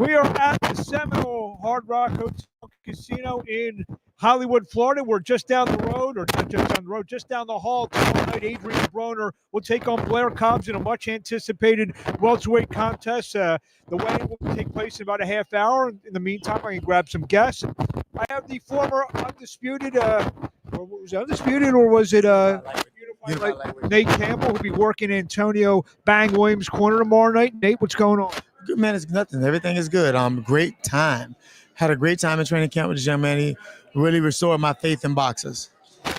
We are at the Seminole Hard Rock Hotel Casino in Hollywood, Florida. We're just down the road, or not just down the road, just down the hall. Tomorrow night, Adrien Broner will take on Blair Cobbs in a much-anticipated welterweight contest. The weigh-in will take place in about a half hour. In the meantime, I can grab some guests. I have the former undisputed, was it undisputed, or was it Nate Campbell, who'll be working Antonio Bang Williams' corner tomorrow night. Nate, what's going on? Good, man. It's nothing. Everything is good. Great time. Had a great time in training camp with this young man. He really restored my faith in boxers.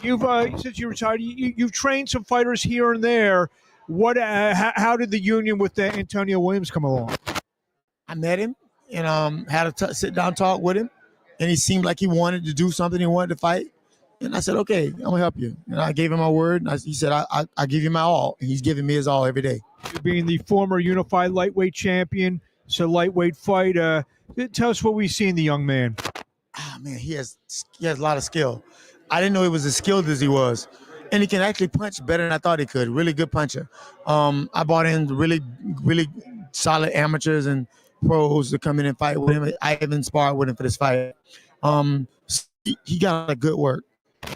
You've since you retired, you've trained some fighters here and there. What? How did the union with Antonio Williams come along? I met him and had a sit down talk with him, and he seemed like he wanted to do something. He wanted to fight, and I said, "Okay, I'm gonna help you." And I gave him my word. And he said, "I give you my all," and he's giving me his all every day. Being the former unified lightweight champion, it's a lightweight fight. Tell us what we see in the young man. Oh, man, he has a lot of skill. I didn't know he was as skilled as he was. And he can actually punch better than I thought he could. Really good puncher. I brought in really, really solid amateurs and pros to come in and fight with him. I even sparred with him for this fight. He got a good work.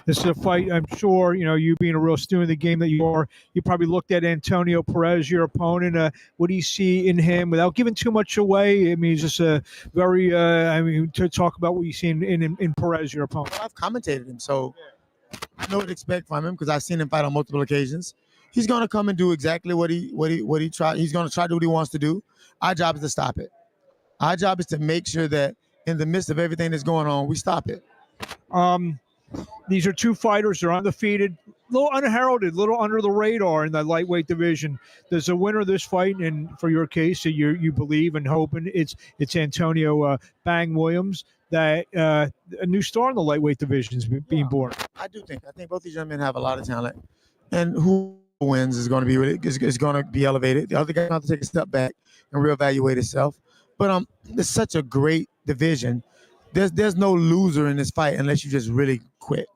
This is a fight, I'm sure, you being a real student of the game that you are, you probably looked at Antonio Perez, your opponent. What do you see in him without giving too much away? I mean, he's just a very, to talk about what you see in Perez, your opponent. Well, I've commentated him, so I know what to expect from him because I've seen him fight on multiple occasions. He's going to come and do exactly what he tried. He's going to try to do what he wants to do. Our job is to stop it. Our job is to make sure that in the midst of everything that's going on, we stop it. These are two fighters. They're undefeated, a little unheralded, a little under the radar in the lightweight division. There's a winner of this fight, and for your case, you believe and hope, and it's Antonio Bang Williams, that a new star in the lightweight division is being born. I think both these young men have a lot of talent, and who wins is going to be is going to be elevated. The other guy has to take a step back and reevaluate himself. But it's such a great division. There's no loser in this fight unless you just really quit.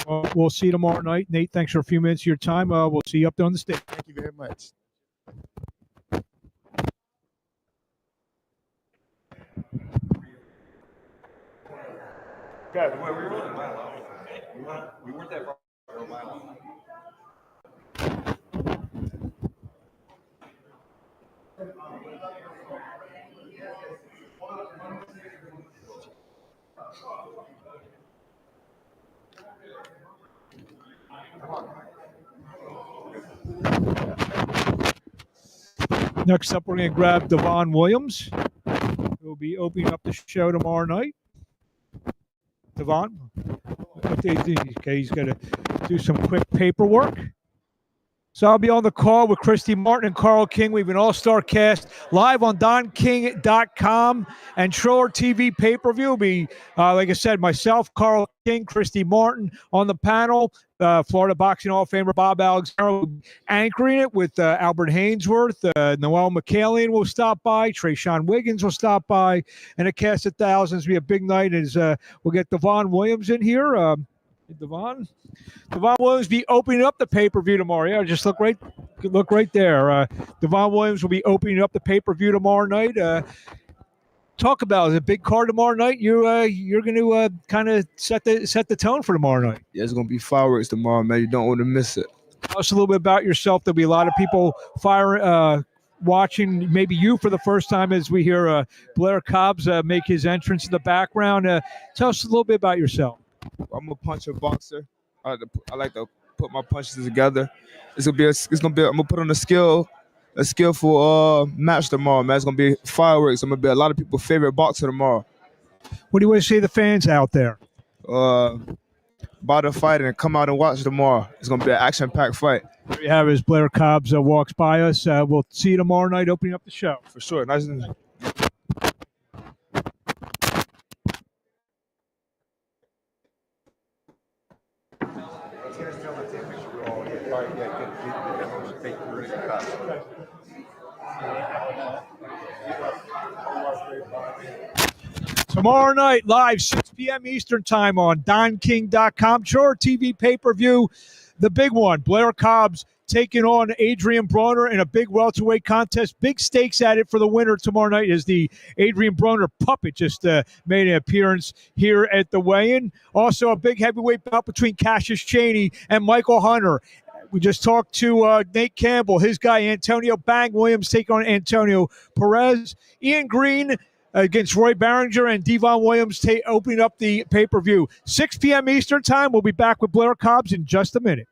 Well, we'll see you tomorrow night. Nate, thanks for a few minutes of your time. We'll see you up there on the stage. Thank you very much. Guys, we weren't that far. Next up, we're going to grab Devon Williams, who will be opening up the show tomorrow night. Devon, okay, he's got to do some quick paperwork. So I'll be on the call with Christy Martin and Carl King. We have an all-star cast live on DonKing.com and Triller TV pay-per-view. Will be, like I said, myself, Carl King, Christy Martin on the panel. Florida Boxing Hall of Famer Bob Alexander anchoring it with Albert Hainsworth. Noel McCallion will stop by. Trayshawn Wiggins will stop by. And a cast of thousands. It'll be a big night. We'll get Devon Williams in here. Devon Williams be opening up the pay-per-view tomorrow. Yeah, just look right there. Devon Williams will be opening up the pay-per-view tomorrow night. Talk about a big card tomorrow night. You're going to kind of set the tone for tomorrow night. Yeah, it's going to be fireworks tomorrow, man. You don't want to miss it. Tell us a little bit about yourself. There'll be a lot of people watching, maybe you for the first time as we hear Blair Cobbs make his entrance in the background. Tell us a little bit about yourself. I'm a puncher boxer. I like to put my punches together. I'm gonna put on a skillful match tomorrow, man. It's gonna be fireworks. I'm gonna be a lot of people's favorite boxer tomorrow. What do you want to say to the fans out there? Buy the fight and come out and watch tomorrow. It's gonna be an action-packed fight. There you have it as Blair Cobbs walks by us. We'll see you tomorrow night opening up the show. For sure. Nice. Tomorrow night, live, 6 p.m. Eastern time on DonKing.com. Triller TV pay-per-view. The big one, Blair Cobbs taking on Adrien Broner in a big welterweight contest. Big stakes at it for the winner tomorrow night as the Adrien Broner puppet just made an appearance here at the weigh-in. Also, a big heavyweight bout between Cassius Cheney and Michael Hunter. We just talked to Nate Campbell, his guy Antonio Bang Williams taking on Antonio Perez. Ian Green against Roy Barringer and Devon Williams opening up the pay-per-view. 6 p.m. Eastern time. We'll be back with Blair Cobbs in just a minute.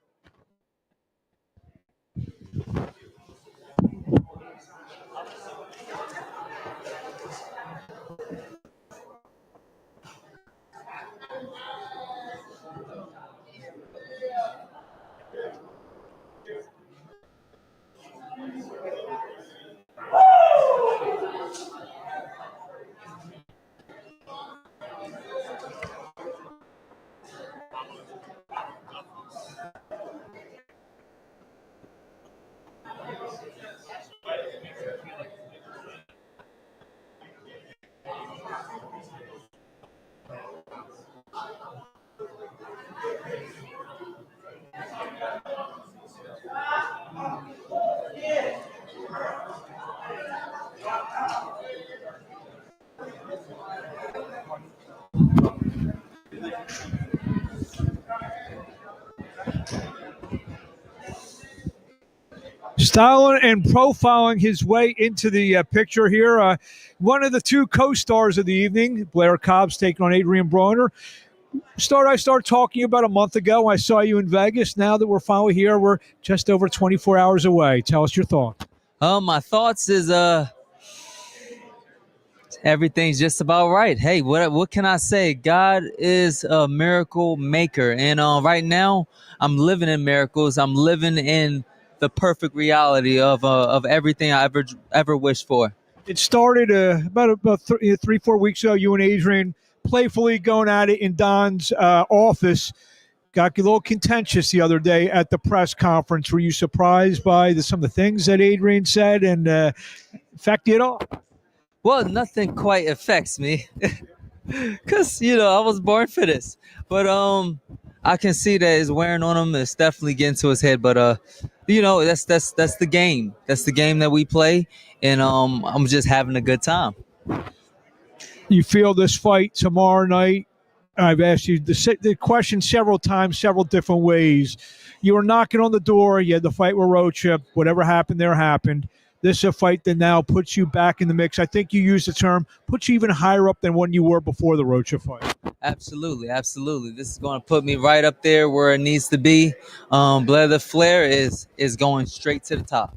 Styling and profiling his way into the picture here. One of the two co-stars of the evening, Blair Cobbs taking on Adrien Broner. I started talking about a month ago. I saw you in Vegas. Now that we're finally here, we're just over 24 hours away. Tell us your thoughts. My thoughts is everything's just about right. Hey, what can I say? God is a miracle maker, and right now I'm living in miracles. I'm living in the perfect reality of everything I ever wished for. It started about 3-4 weeks ago. You and Adrien playfully going at it in Don's office. Got a little contentious the other day at the press conference. Were you surprised by some of the things that Adrien said and affect you at all? Well, nothing quite affects me because, I was born for this. But I can see that it's wearing on him. It's definitely getting to his head. But, that's the game. That's the game that we play. And I'm just having a good time. You feel this fight tomorrow night? I've asked you the question several times, several different ways. You were knocking on the door. You had the fight with Rocha. Whatever happened there happened. This is a fight that now puts you back in the mix. I think you used the term, puts you even higher up than when you were before the Rocha fight. Absolutely. This is going to put me right up there where it needs to be. Vlair is going straight to the top.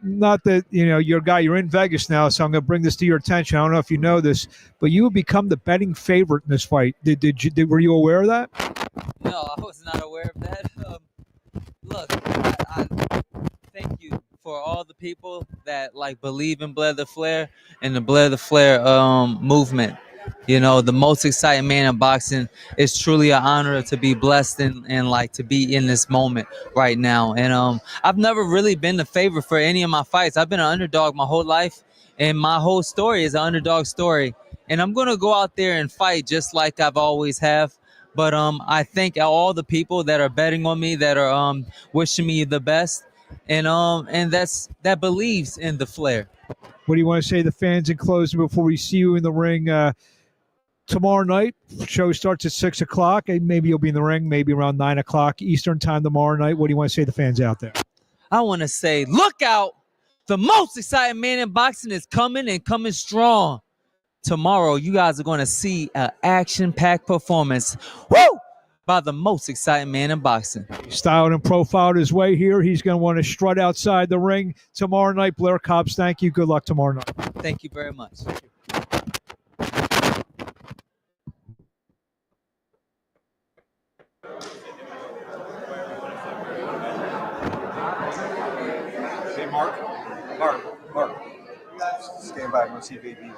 Not that you're a guy, you're in Vegas now, so I'm going to bring this to your attention. I don't know if you know this, but you have become the betting favorite in this fight. Were you aware of that? No, I was not aware of that. Look, I thank you for all the people that believe in Blair the Flair and the Blair the Flair movement. The most exciting man in boxing. It's truly an honor to be blessed and to be in this moment right now. And I've never really been the favorite for any of my fights. I've been an underdog my whole life, and my whole story is an underdog story. And I'm gonna go out there and fight just like I've always have. But I thank all the people that are betting on me, that are wishing me the best, and that believes in the Flair. What do you want to say to the fans in closing before we see you in the ring tomorrow night? Show starts at 6 o'clock. And maybe you'll be in the ring maybe around 9 o'clock Eastern time tomorrow night. What do you want to say to the fans out there? I want to say, look out. The most exciting man in boxing is coming and coming strong. Tomorrow, you guys are going to see an action-packed performance. Woo! By the most exciting man in boxing. Styled and profiled his way here. He's going to want to strut outside the ring tomorrow night. Blair Cobbs, thank you. Good luck tomorrow night. Thank you very much. Hey, Mark. Stand by. I want to see baby.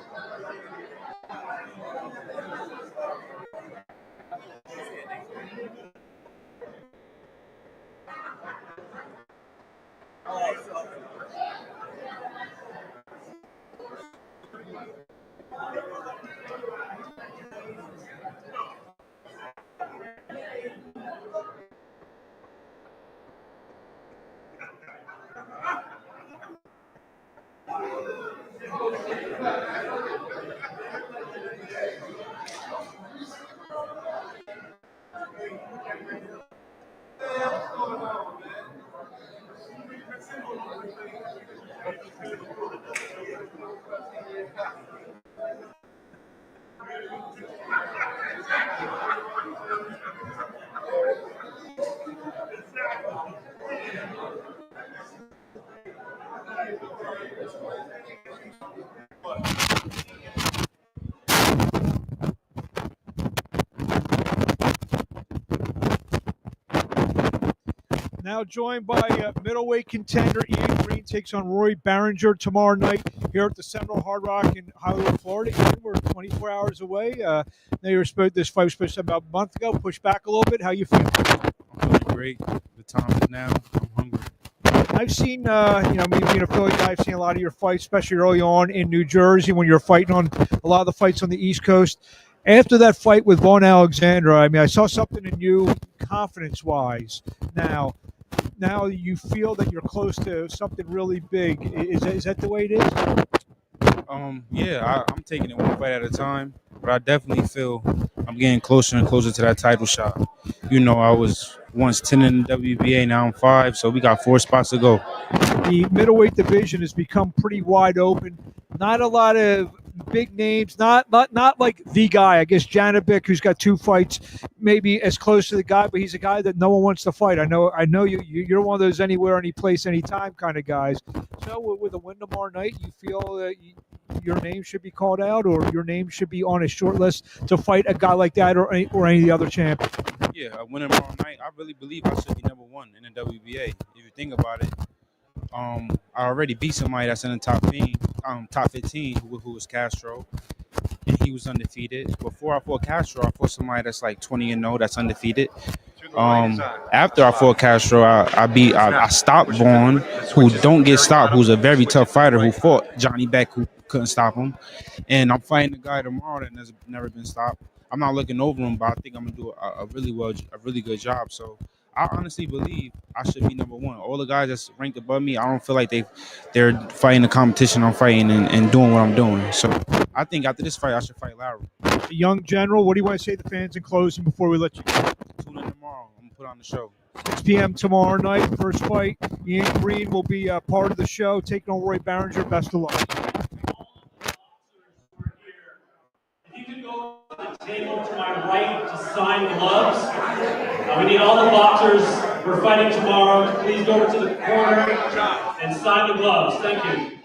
Now joined by middleweight contender Ian Green takes on Roy Barringer tomorrow night here at the Seminole Hard Rock in Hollywood, Florida. Ian, we're 24 hours away. Now this fight was supposed to be about a month ago. Push back a little bit. How you feel? I'm feeling great. The time is now. I'm hungry. I've seen, me being a Philly guy, I've seen a lot of your fights, especially early on in New Jersey when you're fighting on a lot of the fights on the East Coast. After that fight with Vaughn Alexander, I saw something in you confidence-wise. Now you feel that you're close to something really big. Is that the way it is? I'm taking it one fight at a time, but I definitely feel I'm getting closer and closer to that title shot. I was once 10 in the WBA, now I'm 5, so we got 4 spots to go. The middleweight division has become pretty wide open. Not a lot of big names, not like the guy. I guess Janibek, who's got 2 fights, maybe as close to the guy, but he's a guy that no one wants to fight. I know you're one of those anywhere, any place, anytime kind of guys. So with a win tomorrow night, you feel that your name should be called out, or your name should be on a short list to fight a guy like that, or any of the other champ? Yeah, a win tomorrow night. I really believe I should be number 1 in the WBA. If you think about it, I already beat somebody that's in the top 15, who was Castro, and he was undefeated. Before I fought Castro, I fought somebody that's like 20-0, that's undefeated. After I fought Castro, I stopped Vaughn, who don't get stopped, who's a very tough fighter, who fought Johnny Beck, who couldn't stop him. And I'm fighting a guy tomorrow that has never been stopped. I'm not looking over him, but I think I'm gonna do a really good job. So I honestly believe I should be number 1. All the guys that's ranked above me, I don't feel like they're fighting the competition I'm fighting and doing what I'm doing. So I think after this fight, I should fight Larry. Young General, what do you want to say to the fans in closing before we let you go? Tune in tomorrow. I'm gonna put on the show. 6 p.m. tomorrow night, first fight. Ian Green will be part of the show, taking on Roy Barringer. Best of luck. If you could go to the table to my right to sign gloves. We need all the boxers we're fighting tomorrow to please go over to the corner and sign the gloves. Thank you.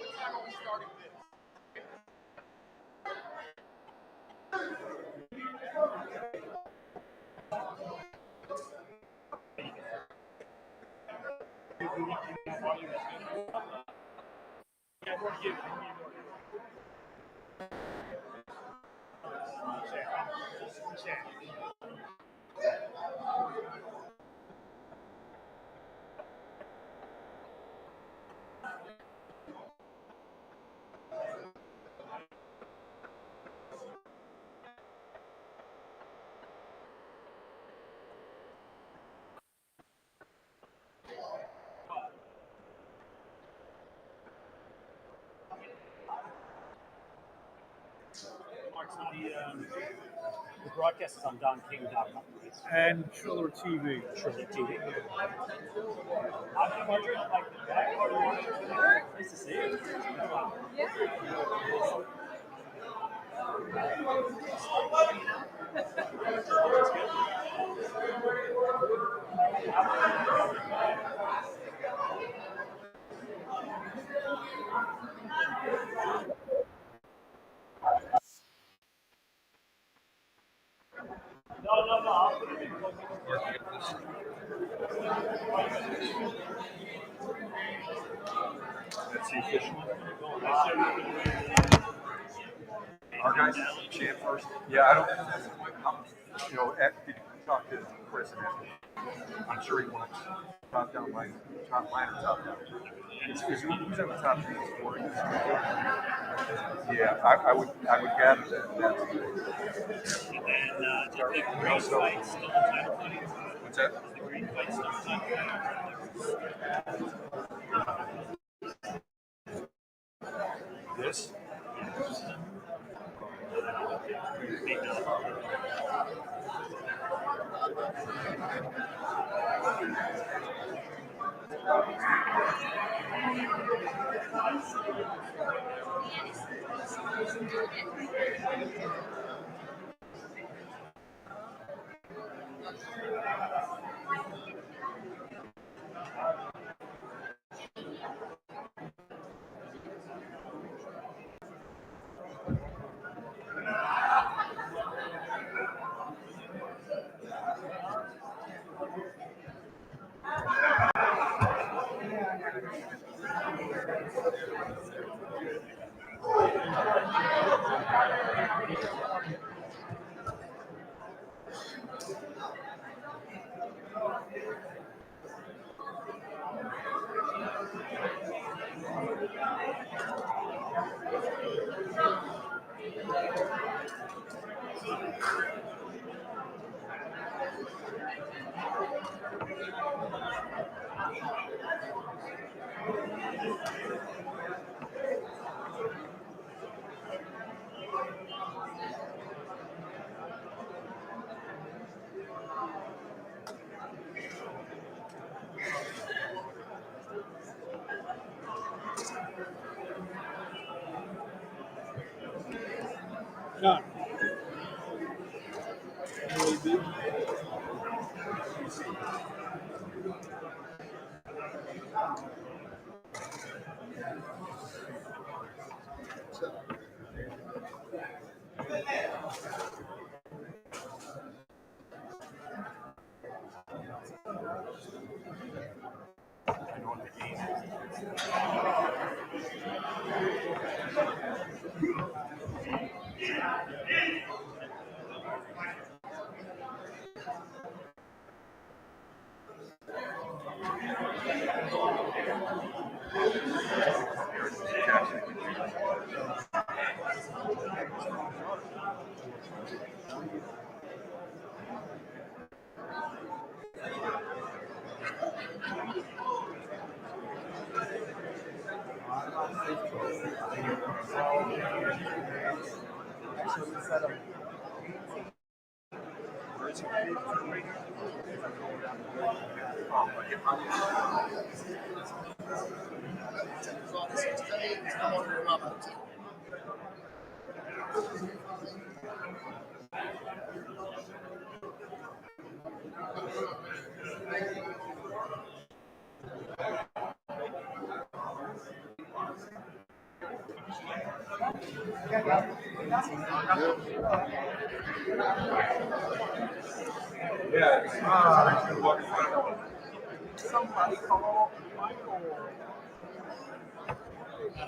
The broadcast is on DonKing.com. And Triller TV. Triller TV. Nice to see you. No. I'll put it in. That's the official. Our guys, champ first. Yeah, I don't. Did you talk to Chris and ask? I'm sure he wants top line or top down. Who's on the top three? Yeah, I would gather that. And then, do you think the green fight's still in title fighting? What's that? Is the green fight still in title fighting? This?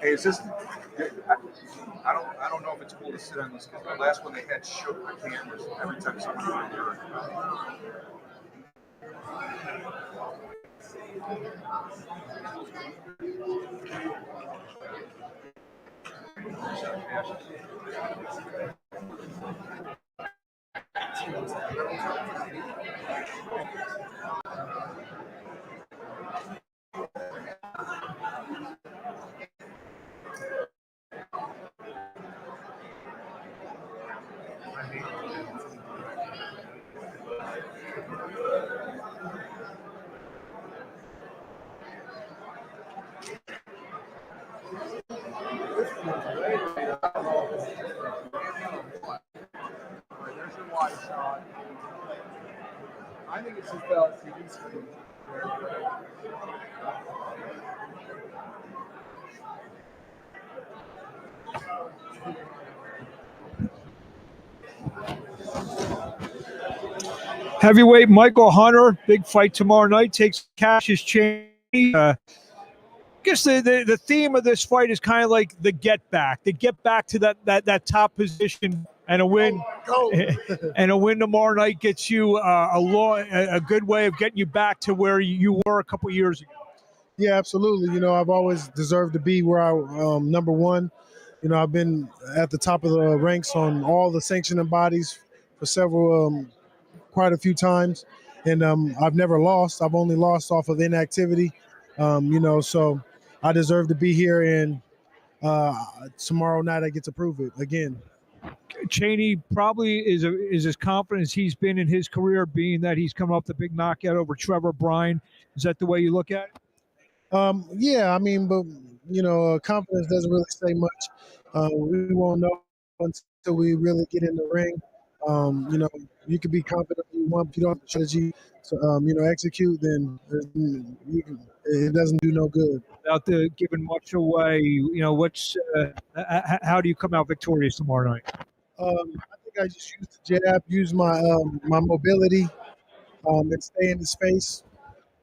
Hey, is this? I don't know if it's cool to sit on this because the last one they had shook the cameras every time someone went there. I think it's just TV screen. Heavyweight Michael Hunter, big fight tomorrow night, takes Cassius Cheney. I guess the theme of this fight is kind of like the get back to that top position, and a win and a win tomorrow night gets you a good way of getting you back to where you were a couple years ago. Yeah, absolutely. You know, I've always deserved to be where I number one. You know, I've been at the top of the ranks on all the sanctioning bodies for quite a few times, and I've never lost. I've only lost off of inactivity. You know, so I deserve to be here, and tomorrow night I get to prove it again. Cheney probably is as confident as he's been in his career, being that he's coming off the big knockout over Trevor Bryan. Is that the way you look at it? Yeah, I mean, but confidence doesn't really say much. We won't know until we really get in the ring. You can be confident if you want, if you don't have the strategy to, execute, then it doesn't do no good. Without giving much away, how do you come out victorious tomorrow night? I think I just use the jab, use my mobility, and stay in the space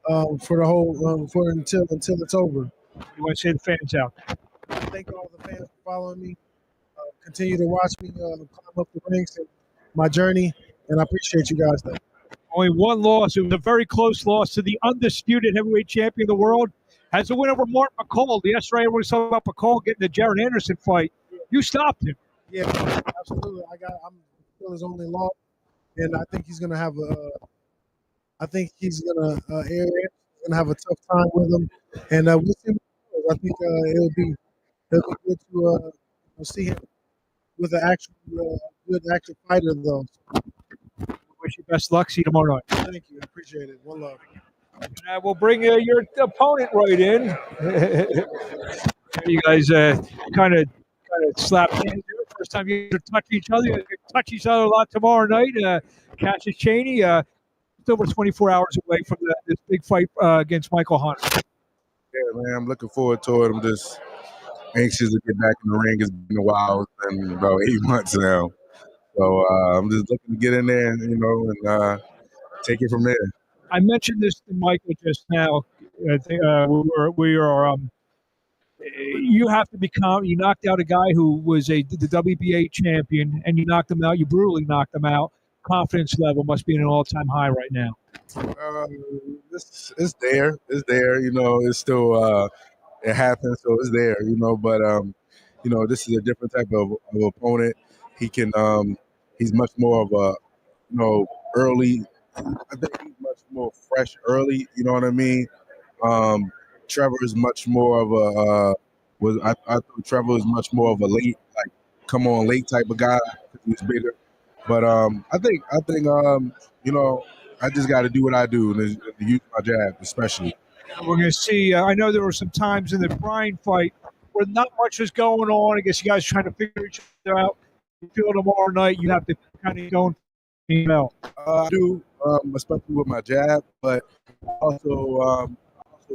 for the whole until it's over. You want to say the fans out? Thank all the fans for following me. Continue to watch me climb up the ranks and my journey, and I appreciate you guys. Only one loss. It was a very close loss to the undisputed heavyweight champion of the world. Has a win over Mark McCall. Yesterday, everyone was talking about McCall getting the Jared Anderson fight. You stopped him. Yeah, absolutely. I'm still his only loss, and I think he's gonna have Aaron's gonna have a tough time with him, and we'll see. I think it'll be good to see him with an actual good active fighter, though. Wish you best luck. See you tomorrow night. Thank you. I appreciate it. One love. And we'll bring your opponent right in. You guys kind of slapped hands here. First time you touch each other. You touch each other a lot tomorrow night. Cassius Cheney, it's over 24 hours away from this big fight against Michael Hunter. Yeah, man, I'm looking forward to it. I'm just anxious to get back in the ring. It's been a while. It's been about 8 months now. So I'm just looking to get in there, and take it from there. I mentioned this to Michael just now. I think we are. You have to become. You knocked out a guy who was the WBA champion, and you knocked him out. You brutally knocked him out. Confidence level must be at an all-time high right now. It's there. It's there. It's still it happens, so it's there. But this is a different type of opponent. He can. He's much more of a early. I think he's much more fresh early. You know what I mean? Trevor is much more of a. I thought Trevor was much more of a late, come on late type of guy. He's bigger, but I think I just got to do what I do and use my jab, especially. We're going to see. I know there were some times in the Bryan fight where not much was going on. I guess you guys trying to figure each other out. You feel tomorrow night you have to kind of go and I do, especially with my jab, but also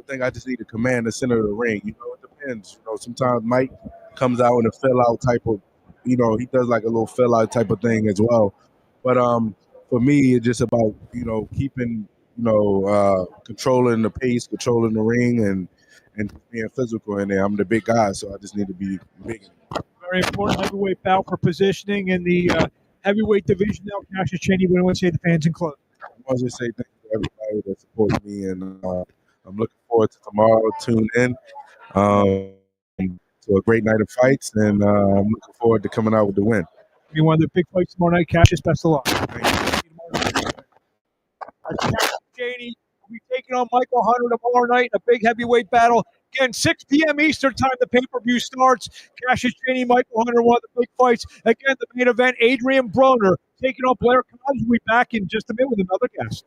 think I just need to command the center of the ring. It depends. Sometimes Mike comes out in a fill out type of, he does like a little fill out type of thing as well. But for me, it's just about keeping controlling the pace, controlling the ring, and being physical in there. I'm the big guy, so I just need to be big. Very important heavyweight bout for positioning in the heavyweight division now. Cassius Cheney, what do you want to say to the fans in close? I want to say thank you to everybody that supports me, and I'm looking forward to tomorrow. Tune in to a great night of fights, and I'm looking forward to coming out with the win. Be one of the big fights tomorrow night. Cassius, best of luck. Cheney will be taking on Michael Hunter tomorrow night in a big heavyweight battle. Again, 6 p.m. Eastern time, the pay-per-view starts. Cassius Cheney, Michael Hunter, one of the big fights. Again, the main event, Adrien Broner taking on Blair Cobbs. We'll be back in just a minute with another guest.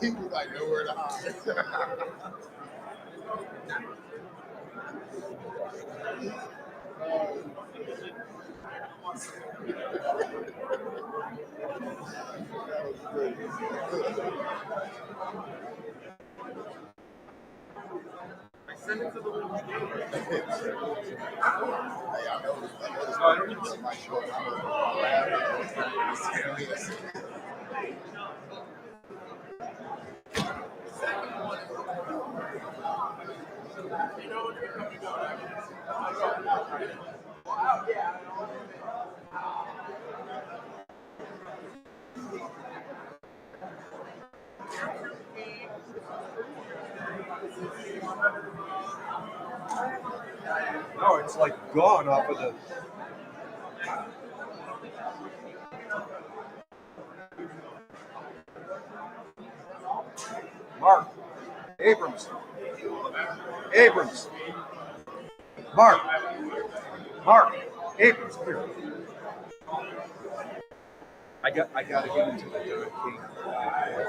He was like nowhere to hide. Send it to the little No, it's like gone off of the. Mark. Abrams. Abrams. Mark. Mark. Abrams, come here. I got to get into the Don King,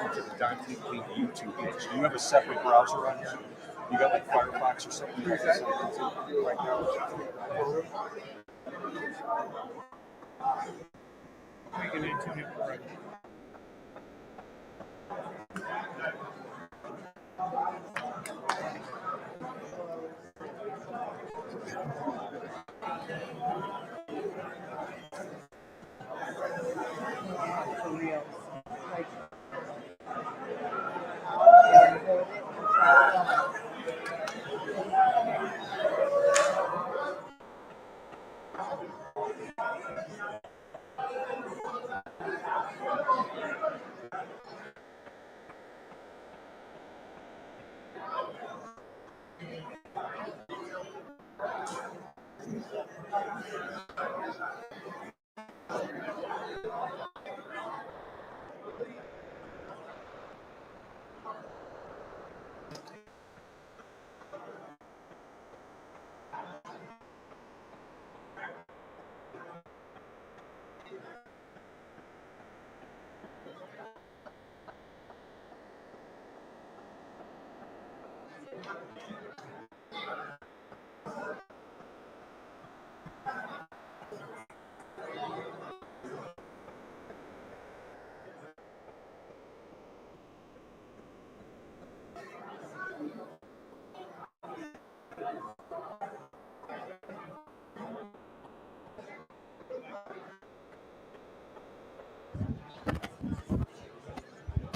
into the Don King YouTube page. Do you have a separate browser on here? You got like Firefox or something like that right now? Making it into it correct.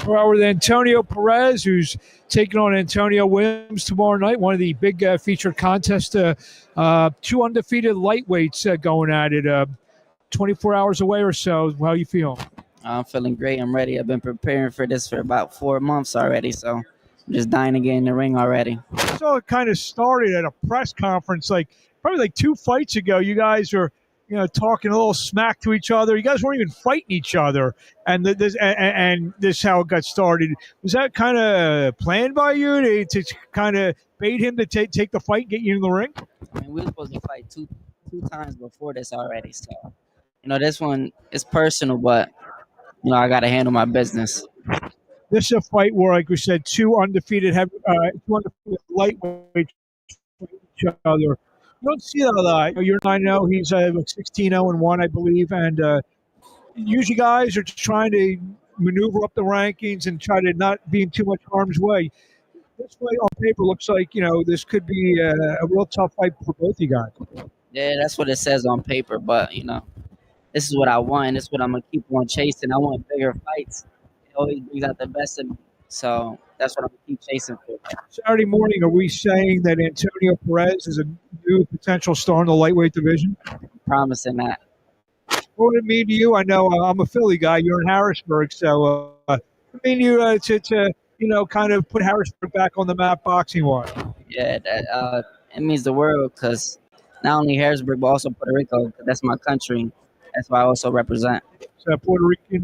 Well, with Antonio Perez, who's taking on Antonio Williams tomorrow night, one of the big featured contests. Two undefeated lightweights going at it. 24 hours away or so. How you feel? I'm feeling great. I'm ready. I've been preparing for this for about 4 months already, so I'm just dying to get in the ring already. So it kind of started at a press conference, probably like 2 fights ago. You guys were, talking a little smack to each other. You guys weren't even fighting each other, and this is how it got started. Was that kind of planned by you to kind of bait him to take the fight, and get you in the ring? I mean, we were supposed to fight two times before this already, so this one is personal, but I got to handle my business. This is a fight where, like we said, two undefeated lightweights fight each other. You don't see that a lot. You're 9-0. He's 16-0-1, I believe. And usually guys are just trying to maneuver up the rankings and try to not be in too much harm's way. This fight on paper looks like, this could be a real tough fight for both you guys. Yeah, that's what it says on paper. But, this is what I want. This is what I'm going to keep on chasing. I want bigger fights. It always brings out the best in me. So that's what I'm going to keep chasing for. Saturday morning, are we saying that Antonio Perez is a new potential star in the lightweight division? I'm promising that. Me and you, I know I'm a Philly guy. You're in Harrisburg, so me and you to kind of put Harrisburg back on the map boxing wise. Yeah, that it means the world because not only Harrisburg but also Puerto Rico. 'Cause that's my country. That's why I also represent. So Puerto Rican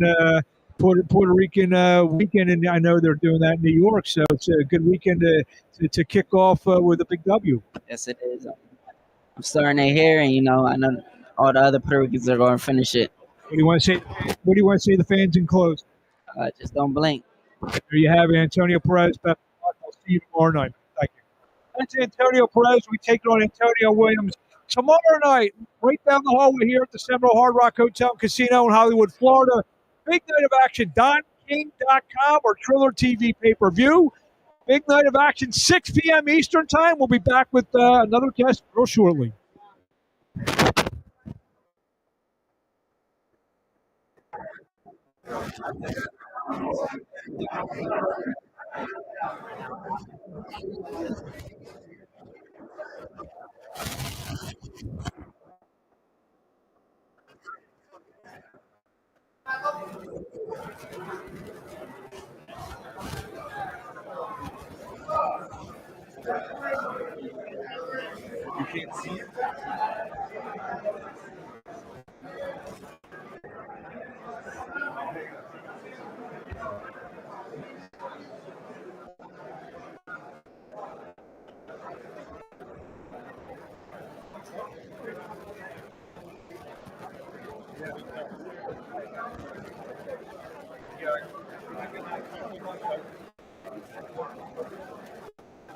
weekend, and I know they're doing that in New York. So it's a good weekend to kick off with a big W. Yes, it is. I'm starting it here, and I know all the other Puerto Ricans are going to finish it. What do you want to say? What do you want to say to the fans in close? Just don't blink. There you have it, Antonio Perez. Best of luck. I'll see you tomorrow night. Thank you. That's Antonio Perez. We take it on Antonio Williams tomorrow night, right down the hallway here at the Seminole Hard Rock Hotel and Casino in Hollywood, Florida. Big night of action. DonKing.com or Triller TV pay-per-view. Big night of action, 6 p.m. Eastern time. We'll be back with another guest real shortly. You can't see it.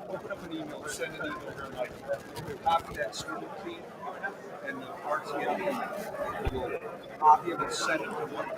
Open up an email, send an email here, like copy that student key and the RTM. We'll copy it and send it to one.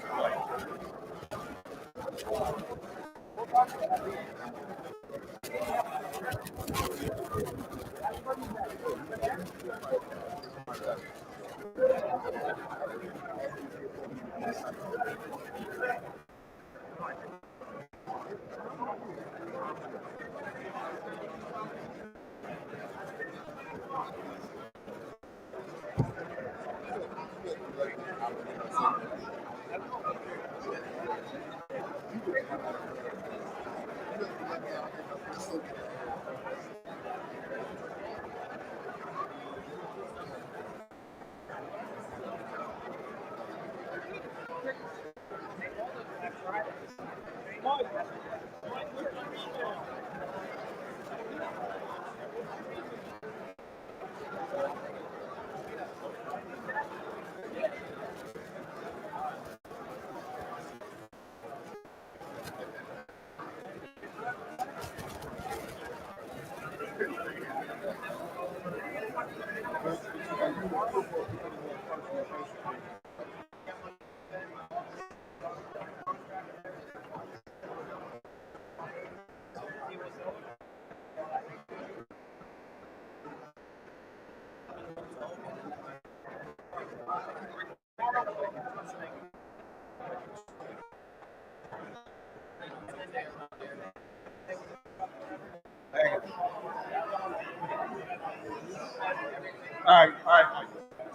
All right, all right.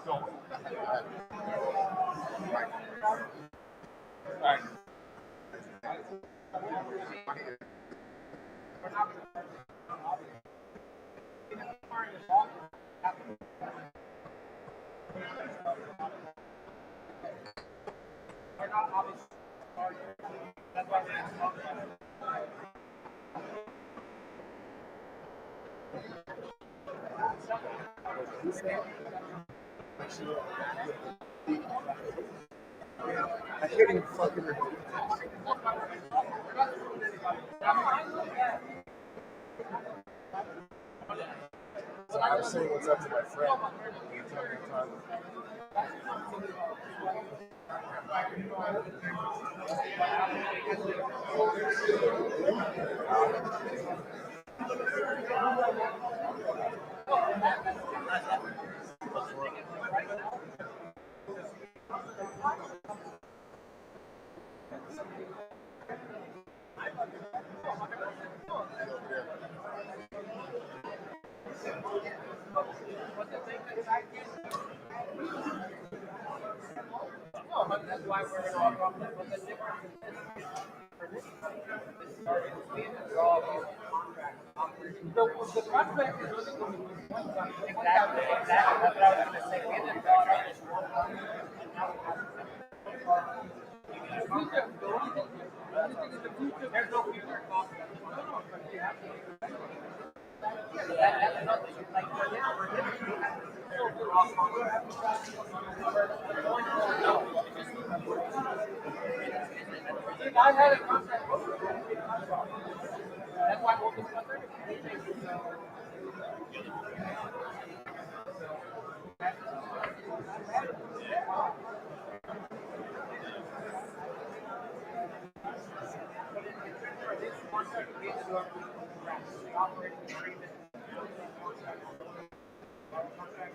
So, all right. I can't even fucking repeat. So I was saying what's up to my friend.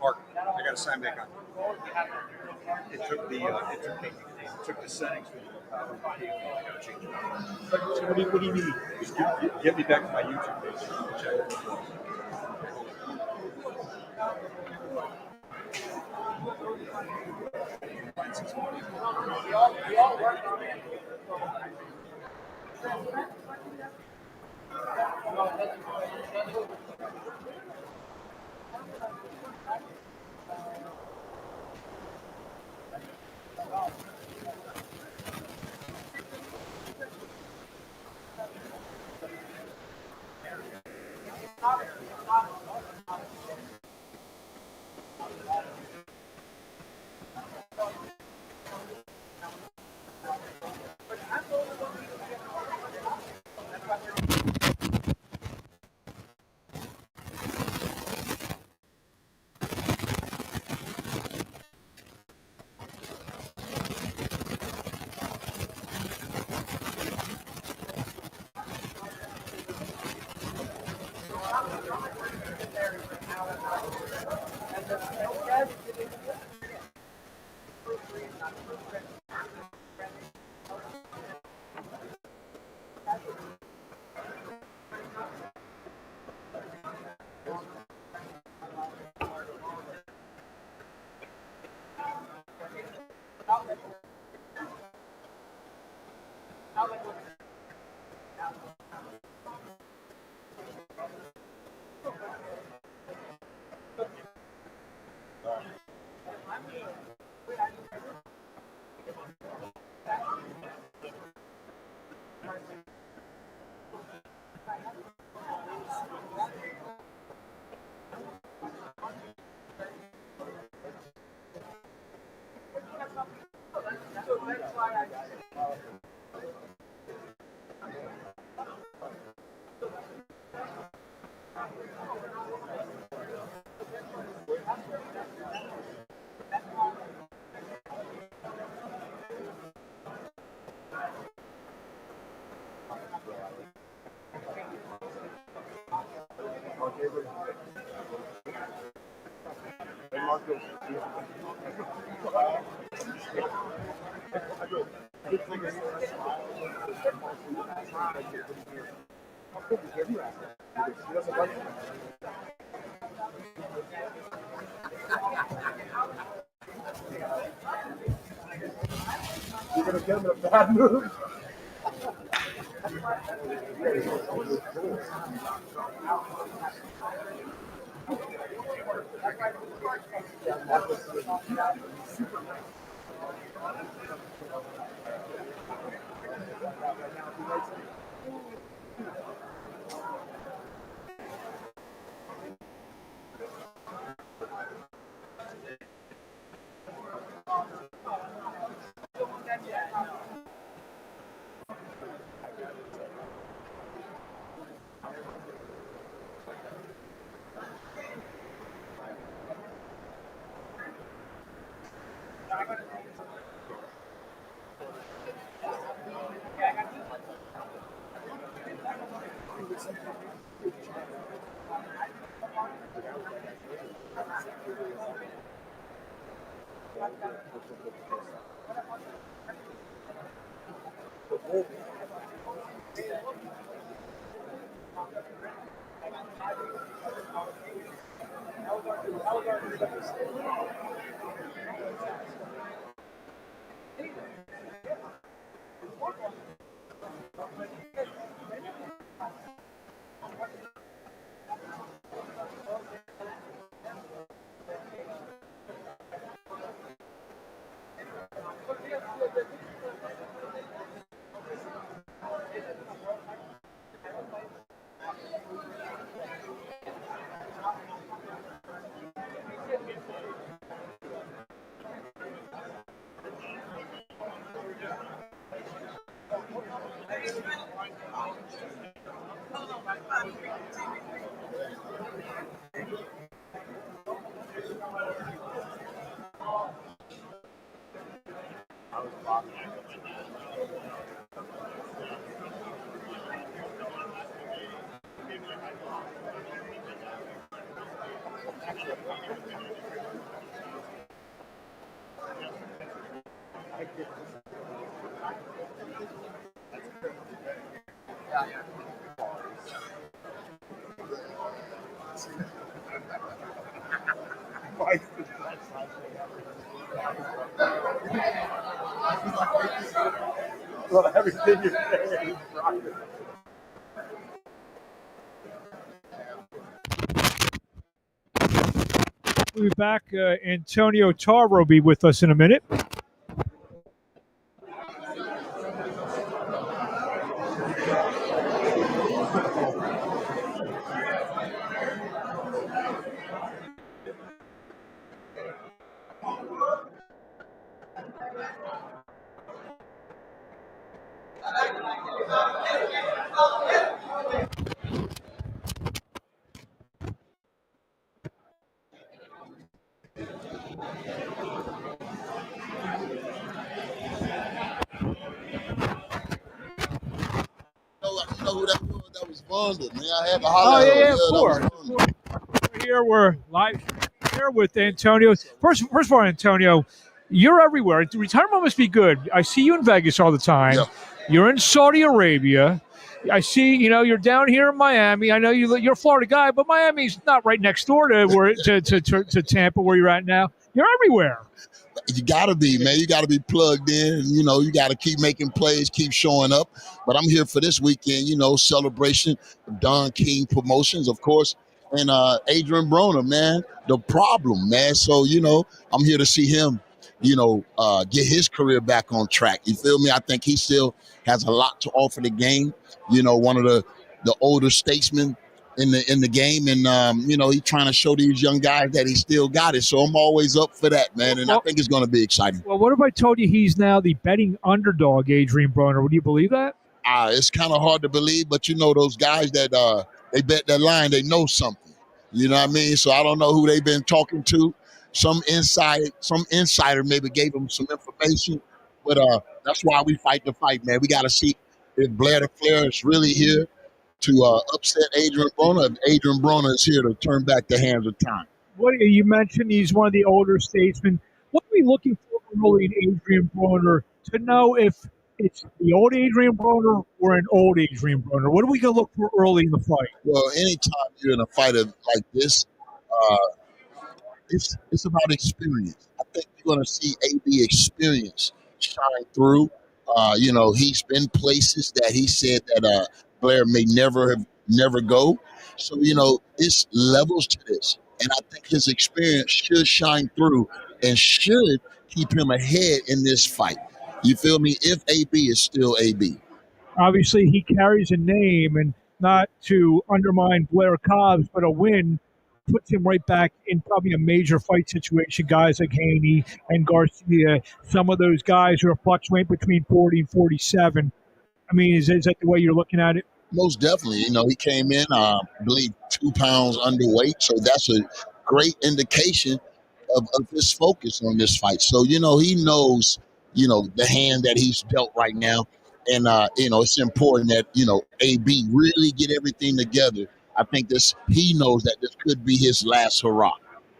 Mark, I got to sign back on. It took the settings from the power. I got to change it. So what do you need? Just get me back to my YouTube page. Check. You're going to get him in a bad mood. Well, everything you say is right. We'll be back. Antonio Tarver will be with us in a minute. I know who that was. That was Vonda, man. I had to holler Oh, at yeah, him. of course. Here we're live here with Antonio. First of all, Antonio, you're everywhere. Retirement must be good. I see you in Vegas all the time. Yeah. You're in Saudi Arabia. I see, you're down here in Miami. I know you're a Florida guy, but Miami's not right next door to Tampa where you're at now. You're everywhere. You got to be, man. You got to be plugged in. You got to keep making plays, keep showing up. But I'm here for this weekend, celebration of Don King Promotions, of course, and Adrien Broner, man, the problem, man. So, I'm here to see him, get his career back on track. You feel me? I think he still has a lot to offer the game. One of the older statesmen in the game, and he's trying to show these young guys that he still got it. So I'm always up for that, man, and I think it's going to be exciting. Well, what if I told you he's now the betting underdog, Adrien Broner? Would you believe that? It's kind of hard to believe, but those guys that they bet that line, they know something. You know what I mean? So I don't know who they've been talking to. Some insider maybe gave them some information, but that's why we fight the fight, man. We got to see if Blair is really here to upset Adrien Broner. If Adrien Broner is here to turn back the hands of time. What you mentioned, he's one of the older statesmen. What are we looking for really in Adrien Broner to know if it's the old Adrien Broner or an old Adrien Broner? What are we going to look for early in the fight? Well, anytime you're in a fight like this, it's about experience. I think you're going to see AB experience shine through. He's been places that he said that Blair may never go. So, it's levels to this. And I think his experience should shine through and should keep him ahead in this fight. You feel me? If AB is still AB. Obviously, he carries a name, and not to undermine Blair Cobbs, but a win puts him right back in probably a major fight situation. Guys like Cheney and Garcia, some of those guys who are fluctuating between 40 and 47. I mean, is that the way you're looking at it? Most definitely. He came in, I believe, 2 pounds underweight. So that's a great indication of his focus on this fight. So, he knows, the hand that he's dealt right now. And, it's important that, AB really get everything together. I think he knows that this could be his last hurrah.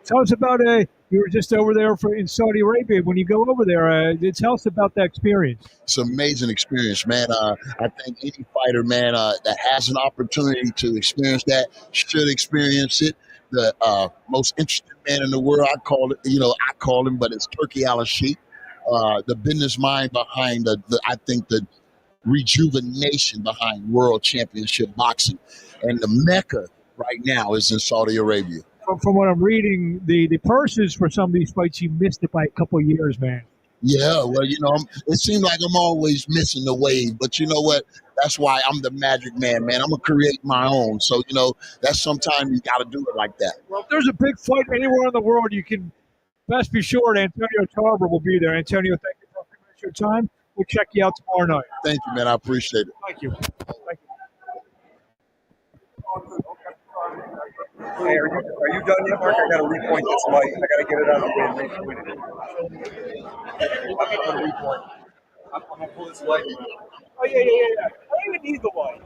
Tell us about you were just over there in Saudi Arabia. When you go over there, tell us about that experience. It's an amazing experience, man. I think any fighter, man, that has an opportunity to experience that should experience it. The most interesting man in the world, I call him, but it's Turki Al-Sheikh. The business mind behind I think the rejuvenation behind World Championship boxing, and the Mecca right now is in Saudi Arabia. From what I'm reading, the purses for some of these fights, you missed it by a couple of years, man. Yeah, well, it seems like I'm always missing the wave, but you know what? That's why I'm the magic man. I'm gonna create my own. So that's sometimes you got to do it like that. Well, if there's a big fight anywhere in the world, you can best be sure that Antonio Tarver will be there. Antonio, thank you for your time. We'll check you out tomorrow night. Thank you, man. I appreciate it. Thank you. Thank you. Hey, are you done yet, Mark? I got to repoint this light. I got to get it out of the way and repoint it. I'm going to repoint. I'm going to pull this light. Oh, yeah. I don't even need the light.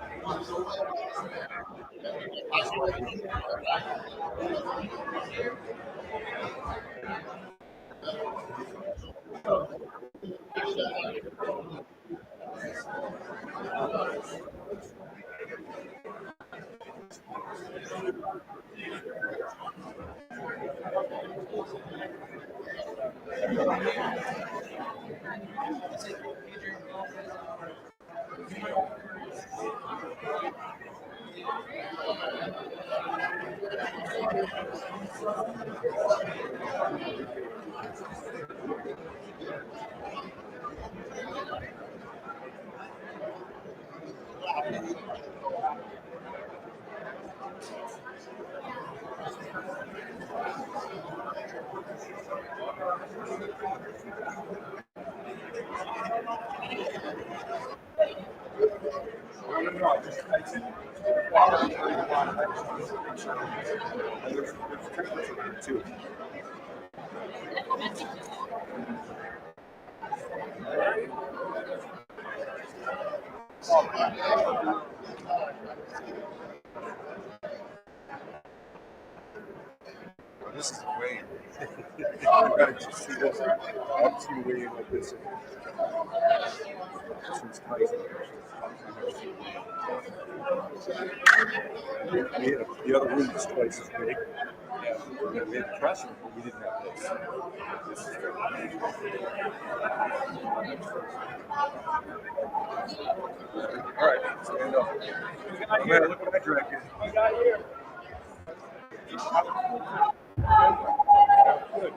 This is a wave. You got to just see this. I've seen a wave like this. This one's crazy. The other room is twice as big. Yeah, we had pressure, but we didn't have this. This is all right, stand up. I'm going to look at my drag here. I got here. Good.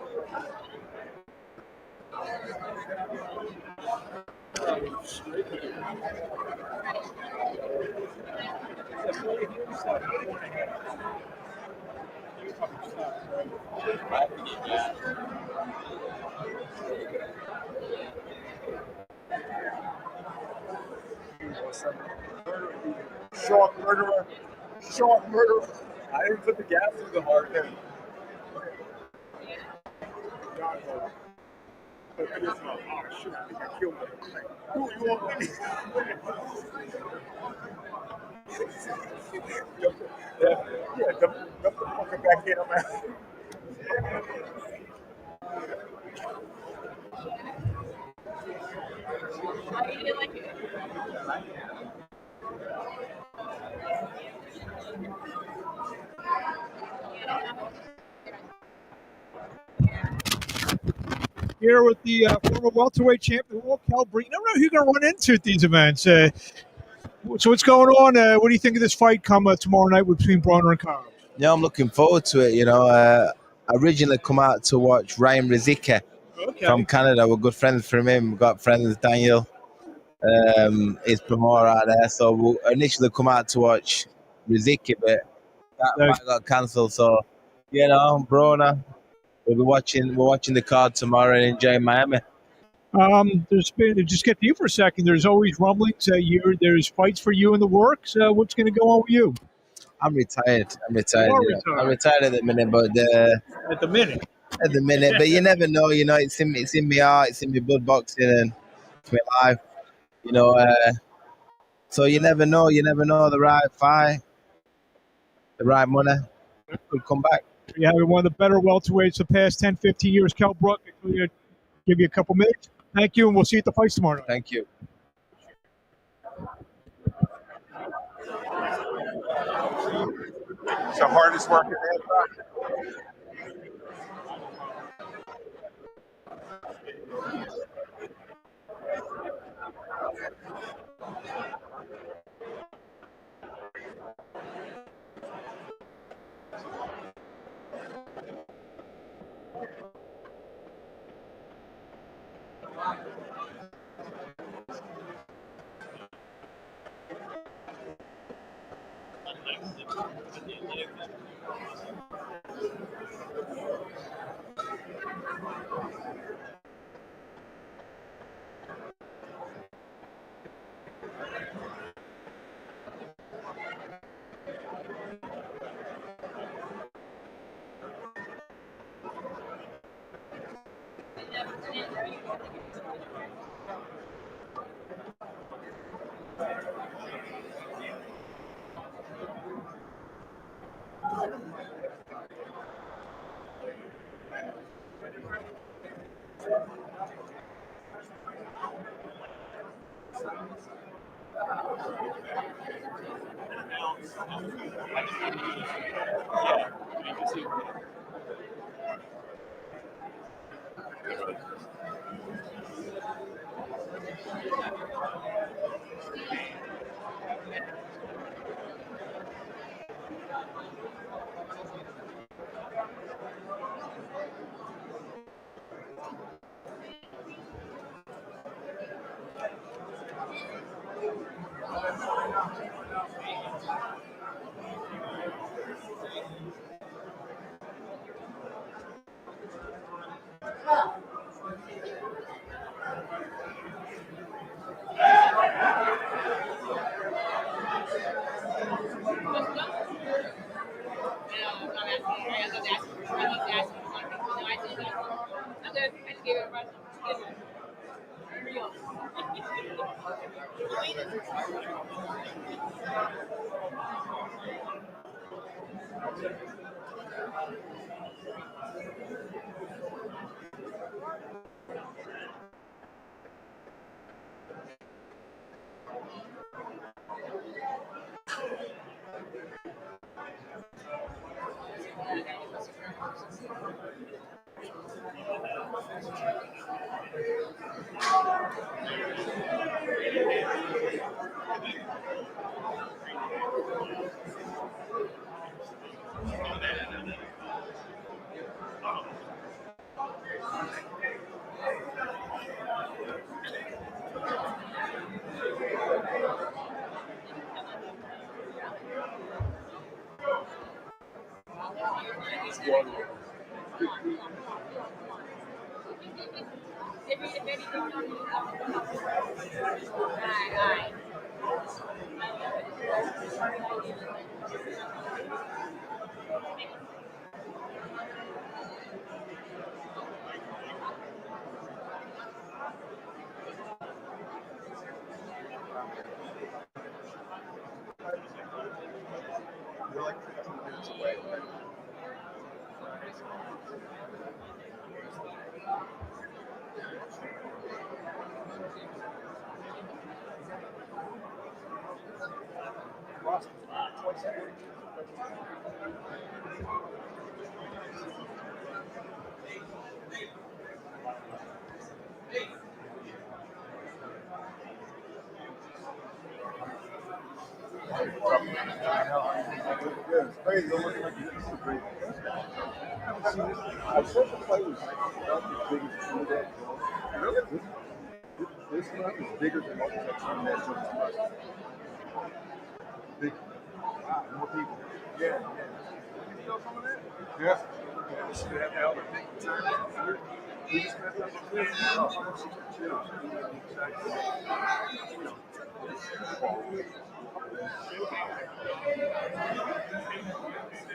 Short murderer. Short murderer. I didn't put the gas in the hard thing. Oh, shit, I think I killed him. Who you want me? Yeah, dump the fucker back in. I'm out. Here with the former welterweight champion, Kell Brook. You never know who you're going to run into at these events. So what's going on? What do you think of this fight come tomorrow night between Broner and Cobbs? Yeah, I'm looking forward to it. I originally come out to watch Ryan Rizika from Canada. We're good friends from him. We've got friends, Daniel, his promoter out there. So we initially come out to watch Rizika, but that fight got cancelled. So, Broner. We're watching the card tomorrow and enjoying Miami. Just get to you for a second. There's always rumblings that there's fights for you in the works. What's going to go on with you? I'm retired. I'm retired. Retired. I'm retired at the minute, but at the minute, but you never know. It's in my heart. It's in my blood boxing and it's my life. So you never know. You never know the right fight, the right money could come back. You have one of the better welterweights the past 10, 15 years, Kell Brook. Give you a couple minutes. Thank you, and we'll see you at the fights tomorrow night. Thank you. It's the hardest working man. This one is bigger than what was on that jump. Big. Wow, more people. Yeah. You know some of that? Yeah. We should have the other big time. We just messed up the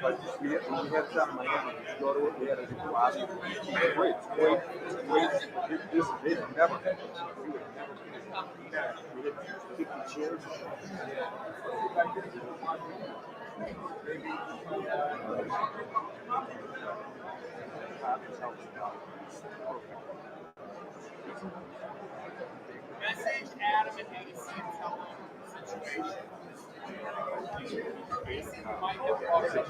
But we had something like that. We go to it. We had a great. This never happened. We would never. We had 50 chairs. Message Adam and AC tell him the situation. AC might have brought it.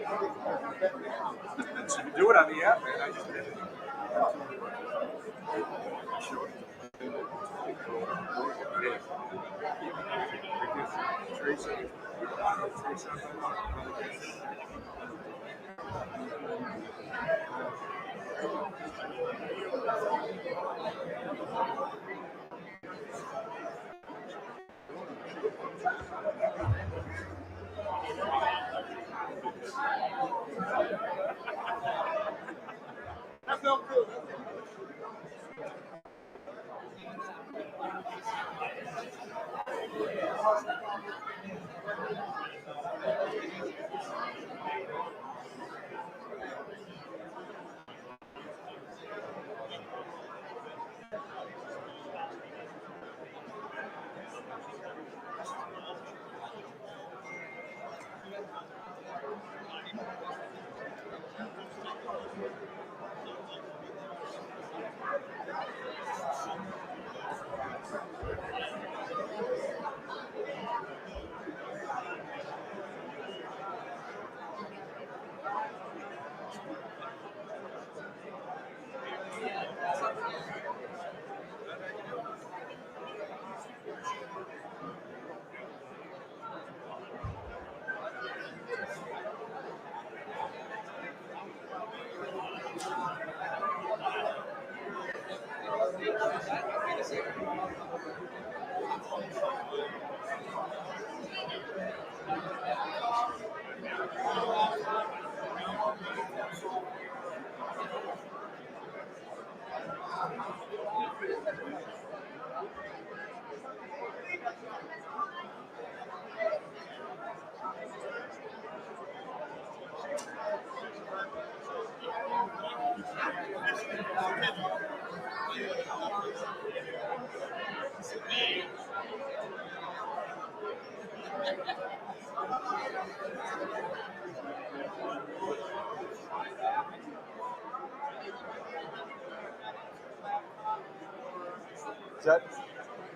So you do it on the app, man. I just did it. That felt good.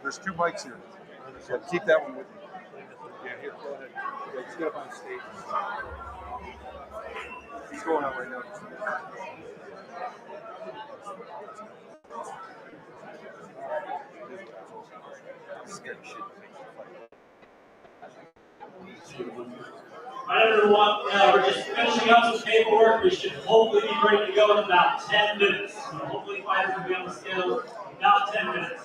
There's two mics here. So keep that one with you. Yeah, here, go ahead. Yeah, just get up on the stage. He's going out right now. Scared shit. All right, everyone, we're just finishing up some paperwork. We should hopefully be ready to go in about 10 minutes. So hopefully fighters will be on the scale in about 10 minutes.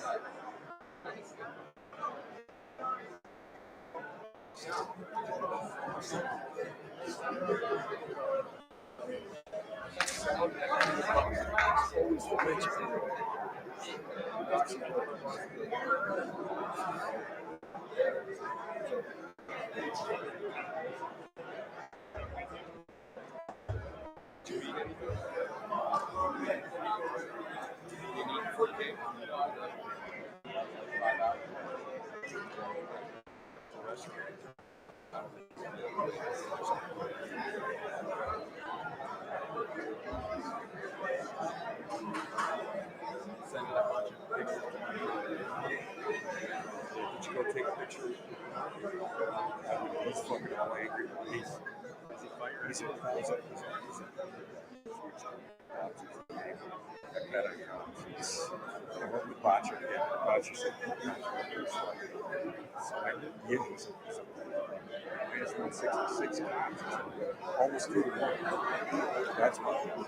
Did you go take a picture? He's fucking all angry. He's Botcher, yeah. Botcher said, yeah, he's minus 166, almost 2 to 1. That's why.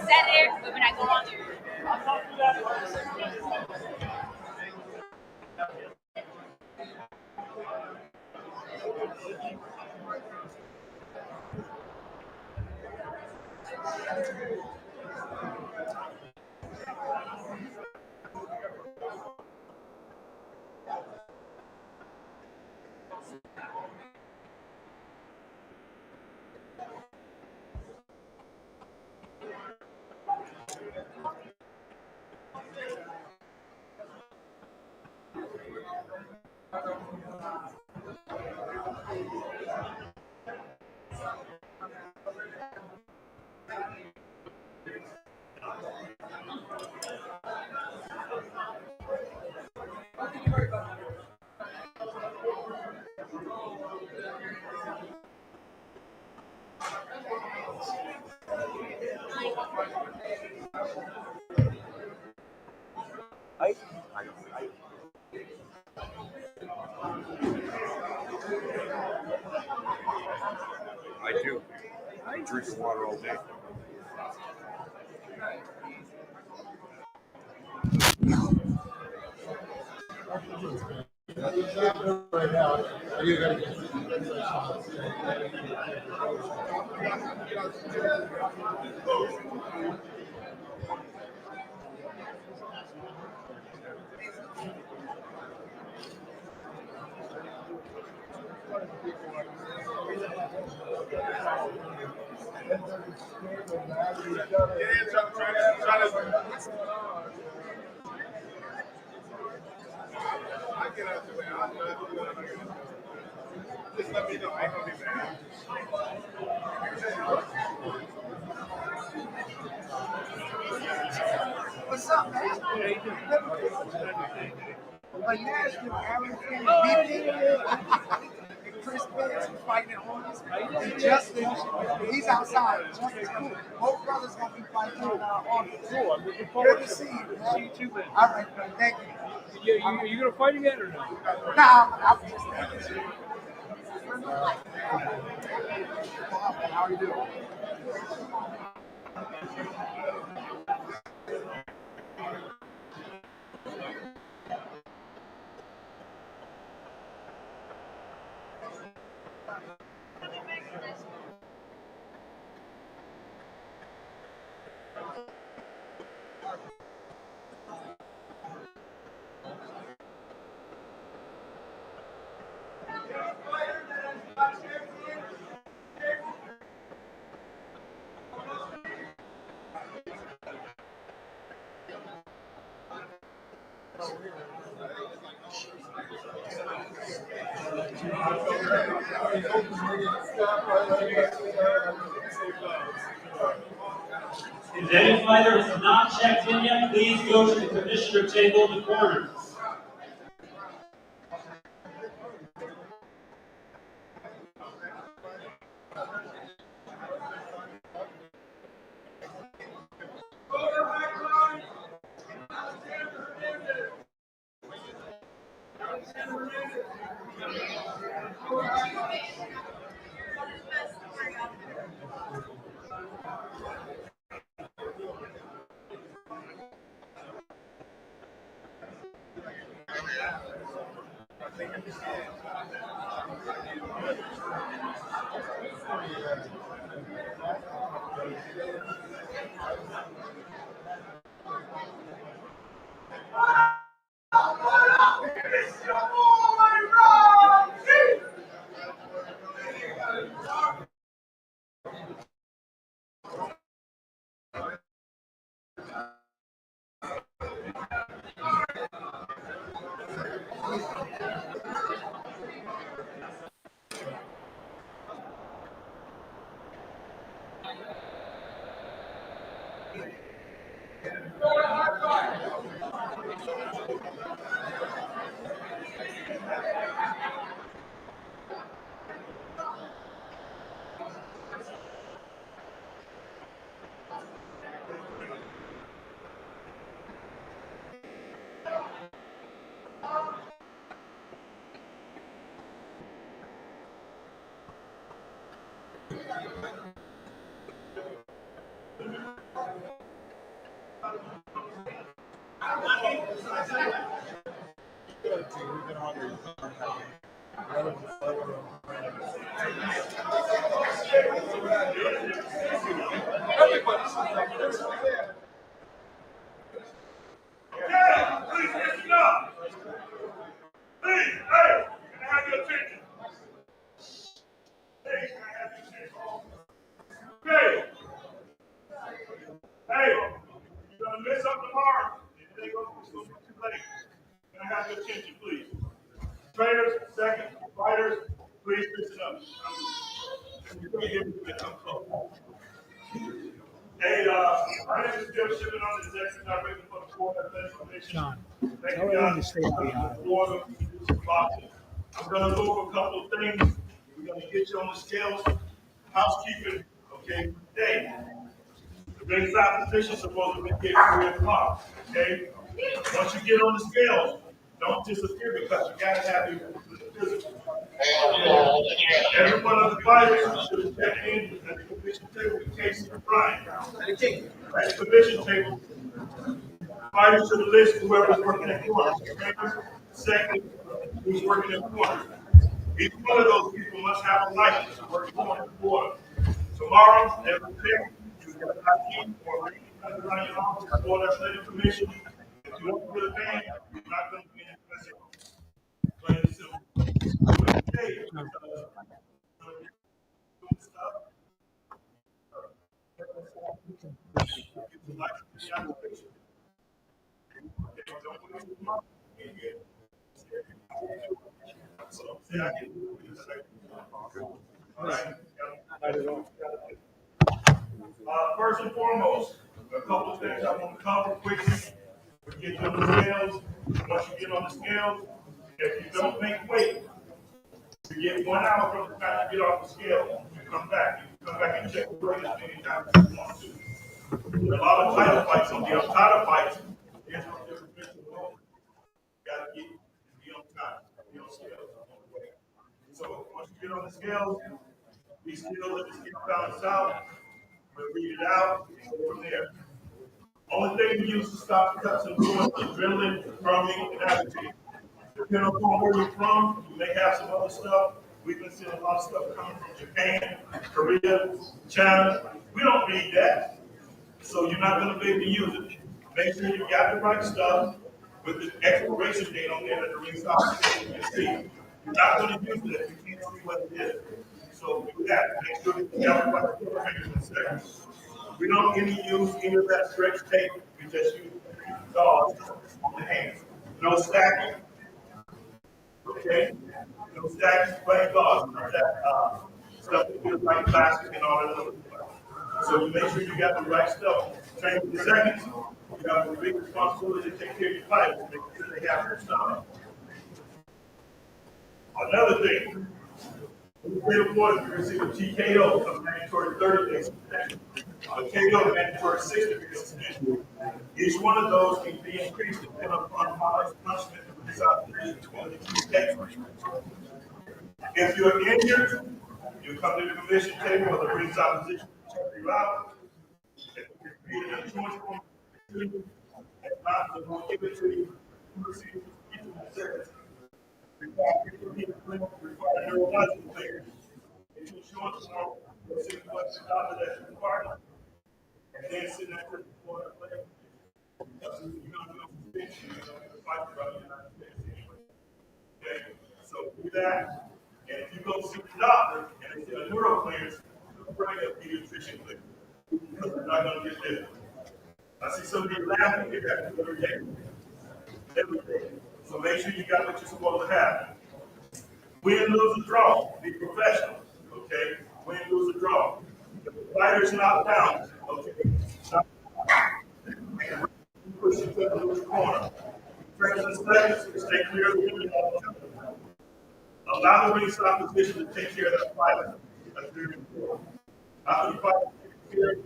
set there, but when I go on there. I do. I'm drinking water all day. Right now, you got to Just let me know. I don't even have. What's up, man? Like Nashville, Arden, Chris Perez is fighting at home. And Justin, he's outside. Justin's cool. Both brothers gonna be fighting on August. Cool. I'm looking forward to see you. See you too, man. All right, man. Thank you. Are you gonna fight again or no? Nah, I'm just. How are you doing? If any fighter is not checked in yet, please go to the commissioner table in the corner. Please listen up. Please, hey, can I have your attention? Hey, can I have your attention? Hey, you're gonna miss up tomorrow. If they go too late, can I have your attention, please? Trainers, second, fighters, please listen up. You're gonna hear me when I come close. Hey, my name is Jim Shipman. I'm the executive director for the Florida Athletic Commission. John, Thank tell you everyone guys to stay out behind. for Florida boxing. I'm going to go over a couple of things. We're going to get you on the scales. Housekeeping, okay, today. The ringside position is supposed to be at 3 o'clock, okay? Once you get on the scales, don't disappear because you got to have your physical. Every one of the fighters should check in at the commission table in case of Brian. At the commission table, fighters should list whoever's working at corners. Second, who's working at corners. Each one of those people must have a license to work corner to corner. Tomorrow, every day, you get a team or around your office for the athletic commission. If you don't get a band, you're not going to be in the plain and simple. Hey, first and foremost, a couple of things I want to cover quickly. We get you on the scales. Once you get on the scales, if you don't make weight, you get 1 hour from the time you get off the scale. You come back. You come back and check the weight as many times as you want to. There are a lot of title fights on the title fights. There's no difference in the moment. You got to be on time, be on scales. So once you get on the scales, we still let the scale balance out. We'll read it out and go from there. Only thing we use to stop the cuts and blood is adrenaline, drumming, and agitating. Depending upon where you're from, you may have some other stuff. We've been seeing a lot of stuff coming from Japan, Korea, China. We don't need that. So you're not going to be able to use it. Make sure you got the right stuff with the expiration date on there that the ringside you can see. You're not going to use it if you can't see what it is. So do that. Make sure that you have the right fingers and seconds. We don't use any of that stretch tape. We just use gauze on the hands. No stacking. Okay? No stacking, plain gauze. None of that stuff that feels like plastic and all that other stuff. So you make sure you got the right stuff. Train for the seconds. You have a big responsibility to take care of your fighters, make sure they have their stomach. Another thing. We report if you receive a TKO, a mandatory 30 days suspension. A KO, a mandatory 60 days suspension. Each one of those can be increased depending upon how much punishment is out there in 22 days. If you're injured, you come to the commission table or the ringside position to check you out. If you're creating an insurance form, if not, then we'll give it to you. Require neurological clearance. If you insurance form, you'll see what's out that's required. And then sit there for the play. You're going to do a suspension. You're going to fight for the United States anyway. Okay? So do that. And if you go see the doctor and they get a neuro clearance, they'll bring a pediatrician clearance. Because they're not going to get this. I see somebody laughing at that every day. Every day. So make sure you got what you're supposed to have. Win, lose, or draw. Be professional. Okay? Win, lose, or draw. If the fighter's knocked down, okay? Push you to the corner. Train the seconds, stay clear of the ring. Allow the ringside position to take care of that fighter. That's very important. After the fighter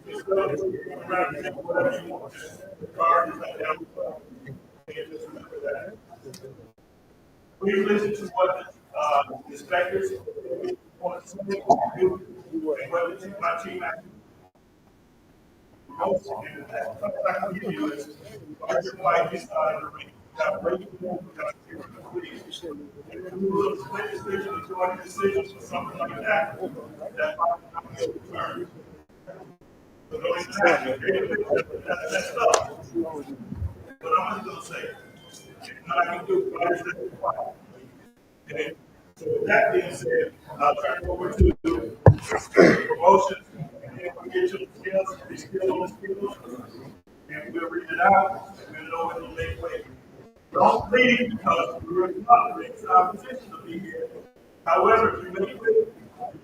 takes care of himself, you around and take whatever you want. The guard is not down. And just remember that. Please listen to what the inspectors want to say and what my team actually knows. And that's what I can give you is like your fight this time, you got breaking move, you got to please. If you lose a split decision, majority decisions, or something like that, that might not be overturned. So don't even have to. That's messed up. But I'm just going to say, I can do fighters that can fight. Okay? So with that being said, I'll turn it over to promotions, and then we'll get you the skills, and we'll read it out, and we'll know when to make way. Don't leave because we're not the next opposition to be here. However, if you make way,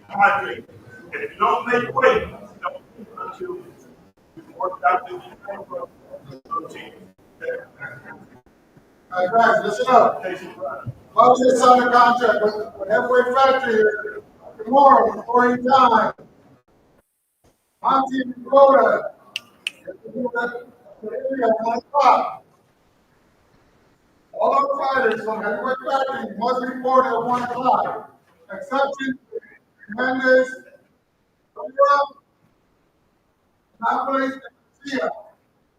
hydrate. And if you don't make way, don't leave until we've worked out the team. All right, guys, listen up. Love this on the contract, but heavyweight factory here tomorrow, before you time. Monty Dakota. At 1 o'clock. All our fighters from heavyweight factory must report at 1 o'clock. Exception: Hernandez, Napoles, and Garcia.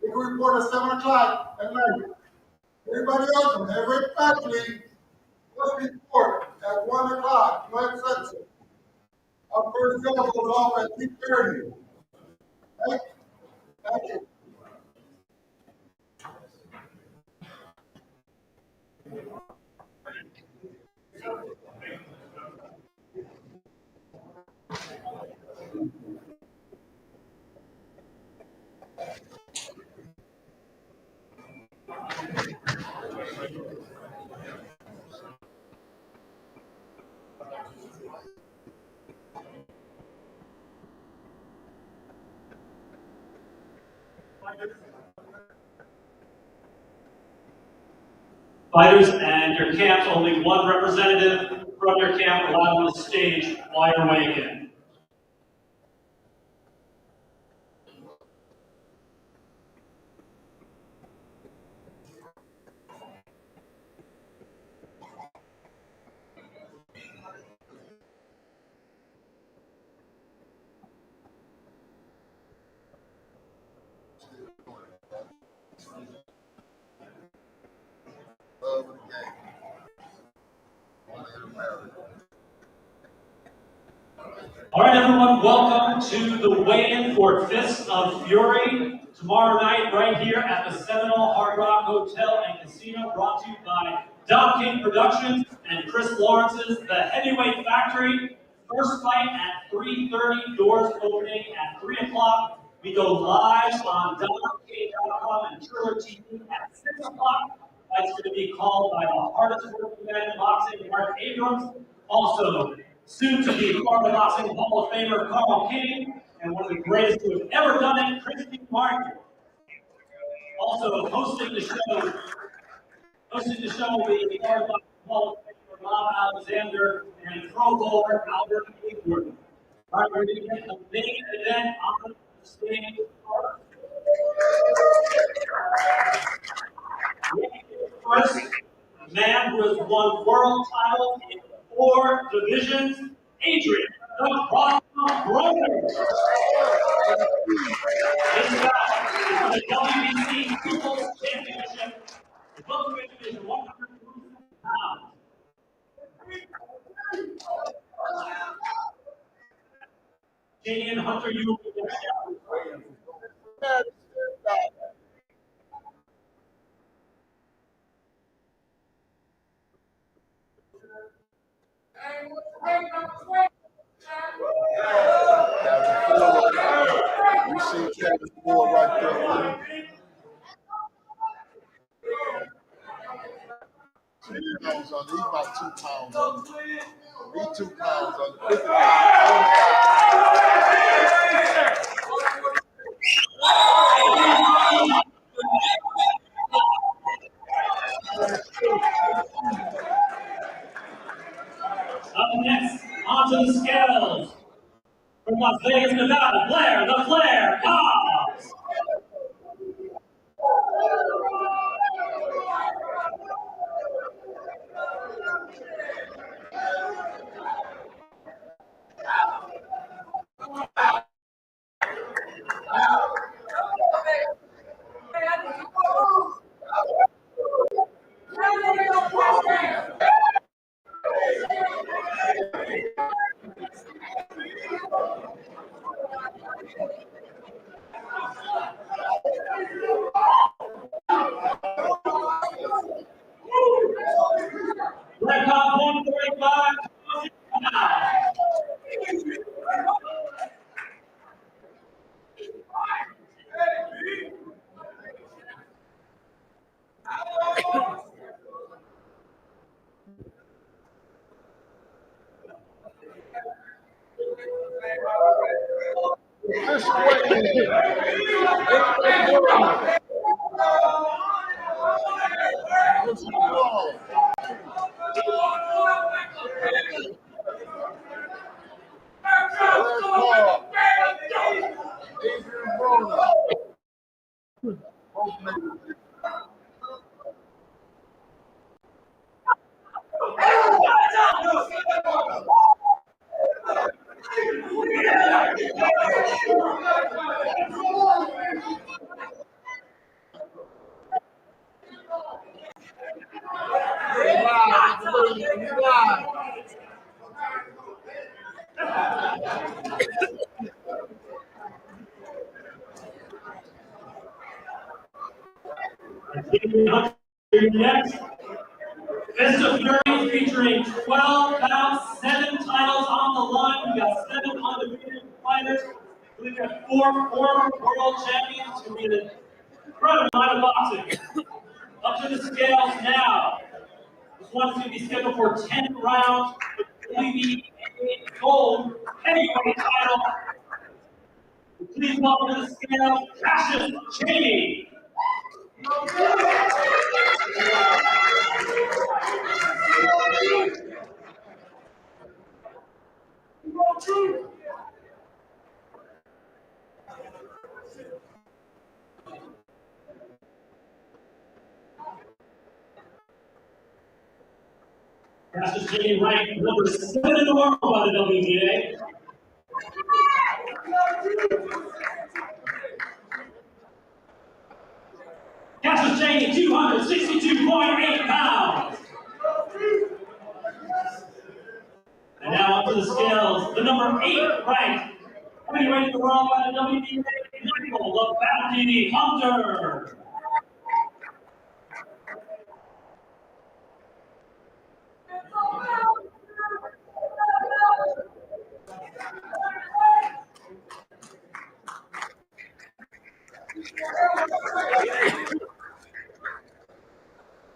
They can report at 7 o'clock at night. Everybody else from heavyweight factory must report at 1 o'clock. No exception. Our first show goes off at 2:30. Thank you. Fighters and your camps, only one representative from your camp allowed on the stage while you're weighing in. All right, everyone, welcome to the weigh-in for Fists of Fury tomorrow night right here at the Seminole Hard Rock Hotel and Casino, brought to you by Don King Productions and Chris Lawrence's The Heavyweight Factory. First fight at 3:30, doors opening at 3 o'clock. We go live on DonKing.com and Triller TV at 6 o'clock. Fight's going to be called by the hardest working man in boxing, Mark Abrams. Also, soon to be Florida Boxing Hall of Famer Carl King, and one of the greatest who have ever done it, Christy Martin. Also hosting the show will be Florida Boxing Hall of Famer Bob Alexander and Pro Bowler Albert Ingworth. All right, we're going to get the main event on the stage first. A man who has won world titles in 4 divisions, Adrien, the Broner. This bout is for the WBC People's Championship. The welterweight division, 147 pounds. Cheney and Hunter, you will be next. You see Kevin Ford right there. He's about 2 pounds under. He's 2 pounds under. 50 Up next, onto the scales. From Las Vegas, Nevada, Blair, the Vlair Cobbs. Next, Fist of Fury featuring 12 bouts, 7 titles on the line. We got 7 undefeated fighters. We've got 4 former world champions who did an incredible night of boxing. Up to the scales now. This one's going to be scheduled for 10 rounds. WBA gold heavyweight title. Please welcome to the scale, Cassius Cheney. Cassius Cheney ranked number 7 in the world by the WBA. Cassius Cheney, 262.8 pounds. And now up to the scales, the number 8 ranked heavyweight in the world by the WBA, Michael Labatini Hunter.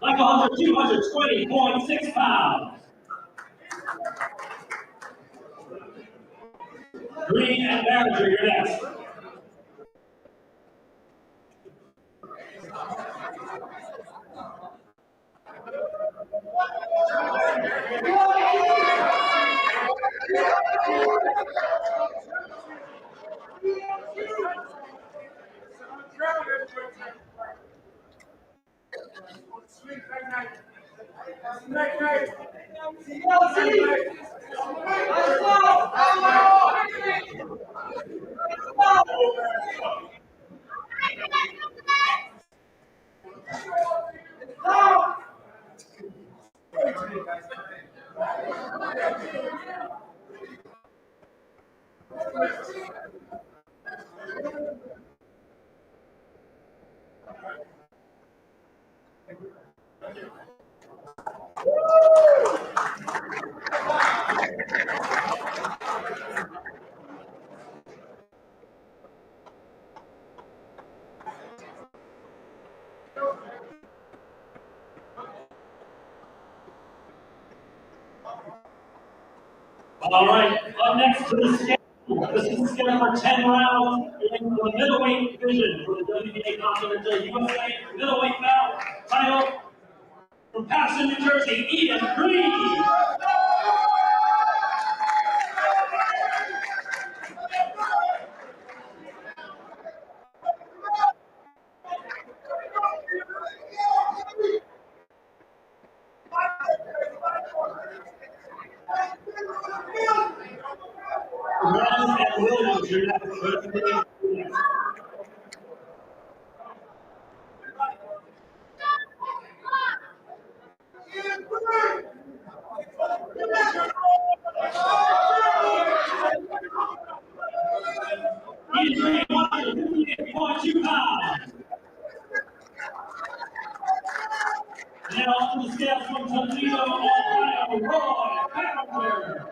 Michael Hunter, 220.6 pounds. Green and Barringer, you're next. All right, up next to the scale. This is the scale for 10 rounds in the middleweight division for the WBA Continental USA middleweight bout title from Paterson, New Jersey, Ian Green. Perez and Williams, you're next. Ian Green, 158.2 pounds. Now on the scales from Toledo, Ohio, Roy Campbell.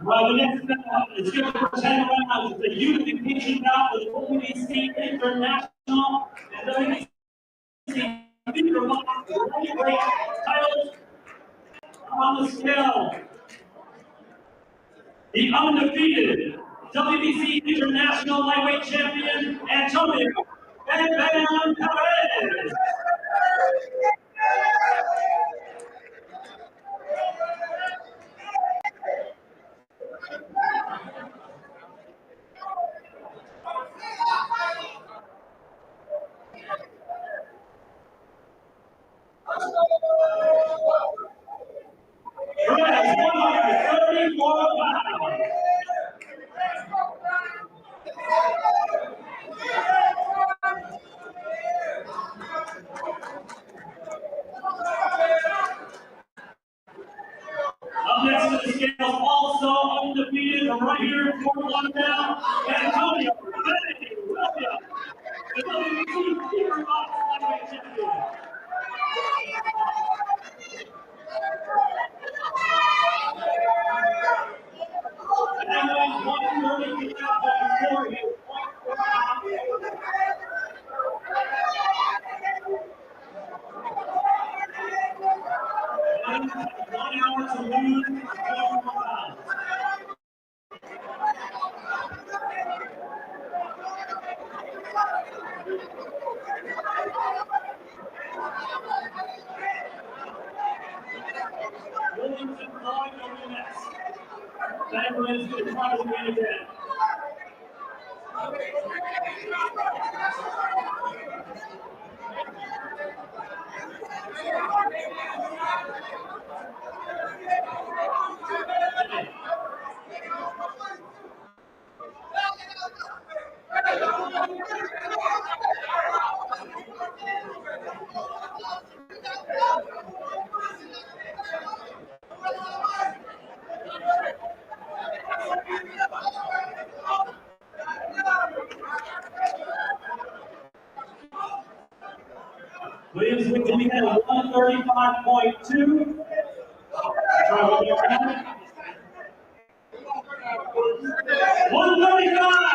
Well, the next bout is scheduled for 10 rounds. The unification bout with WBC International and WBC Lightweight titles on the scale. The undefeated WBC International Lightweight Champion, Antonio Perez. Perez, 134 pounds. Up next to the scales, also undefeated right here in Fort Lauderdale, Antonio Williams, the WBC Super Box Lightweight Champion. And then 132.4 hits. 1 hour to lose, 24 pounds. Williams and Floyd over next. Adrien is going to try to win again. Williams with the lead at 135.2. Try one more time. 135!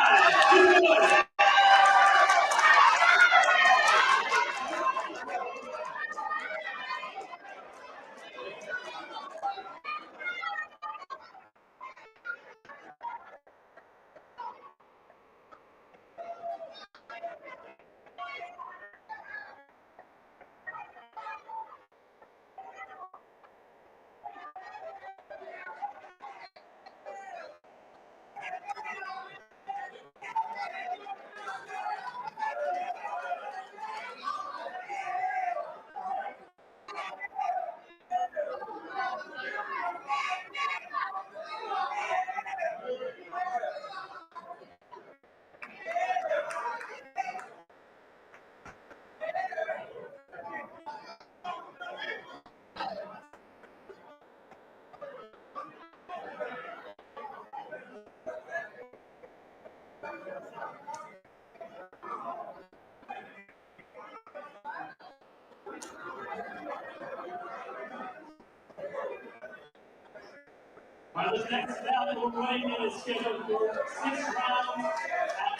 This next battle we're running is scheduled for 6 rounds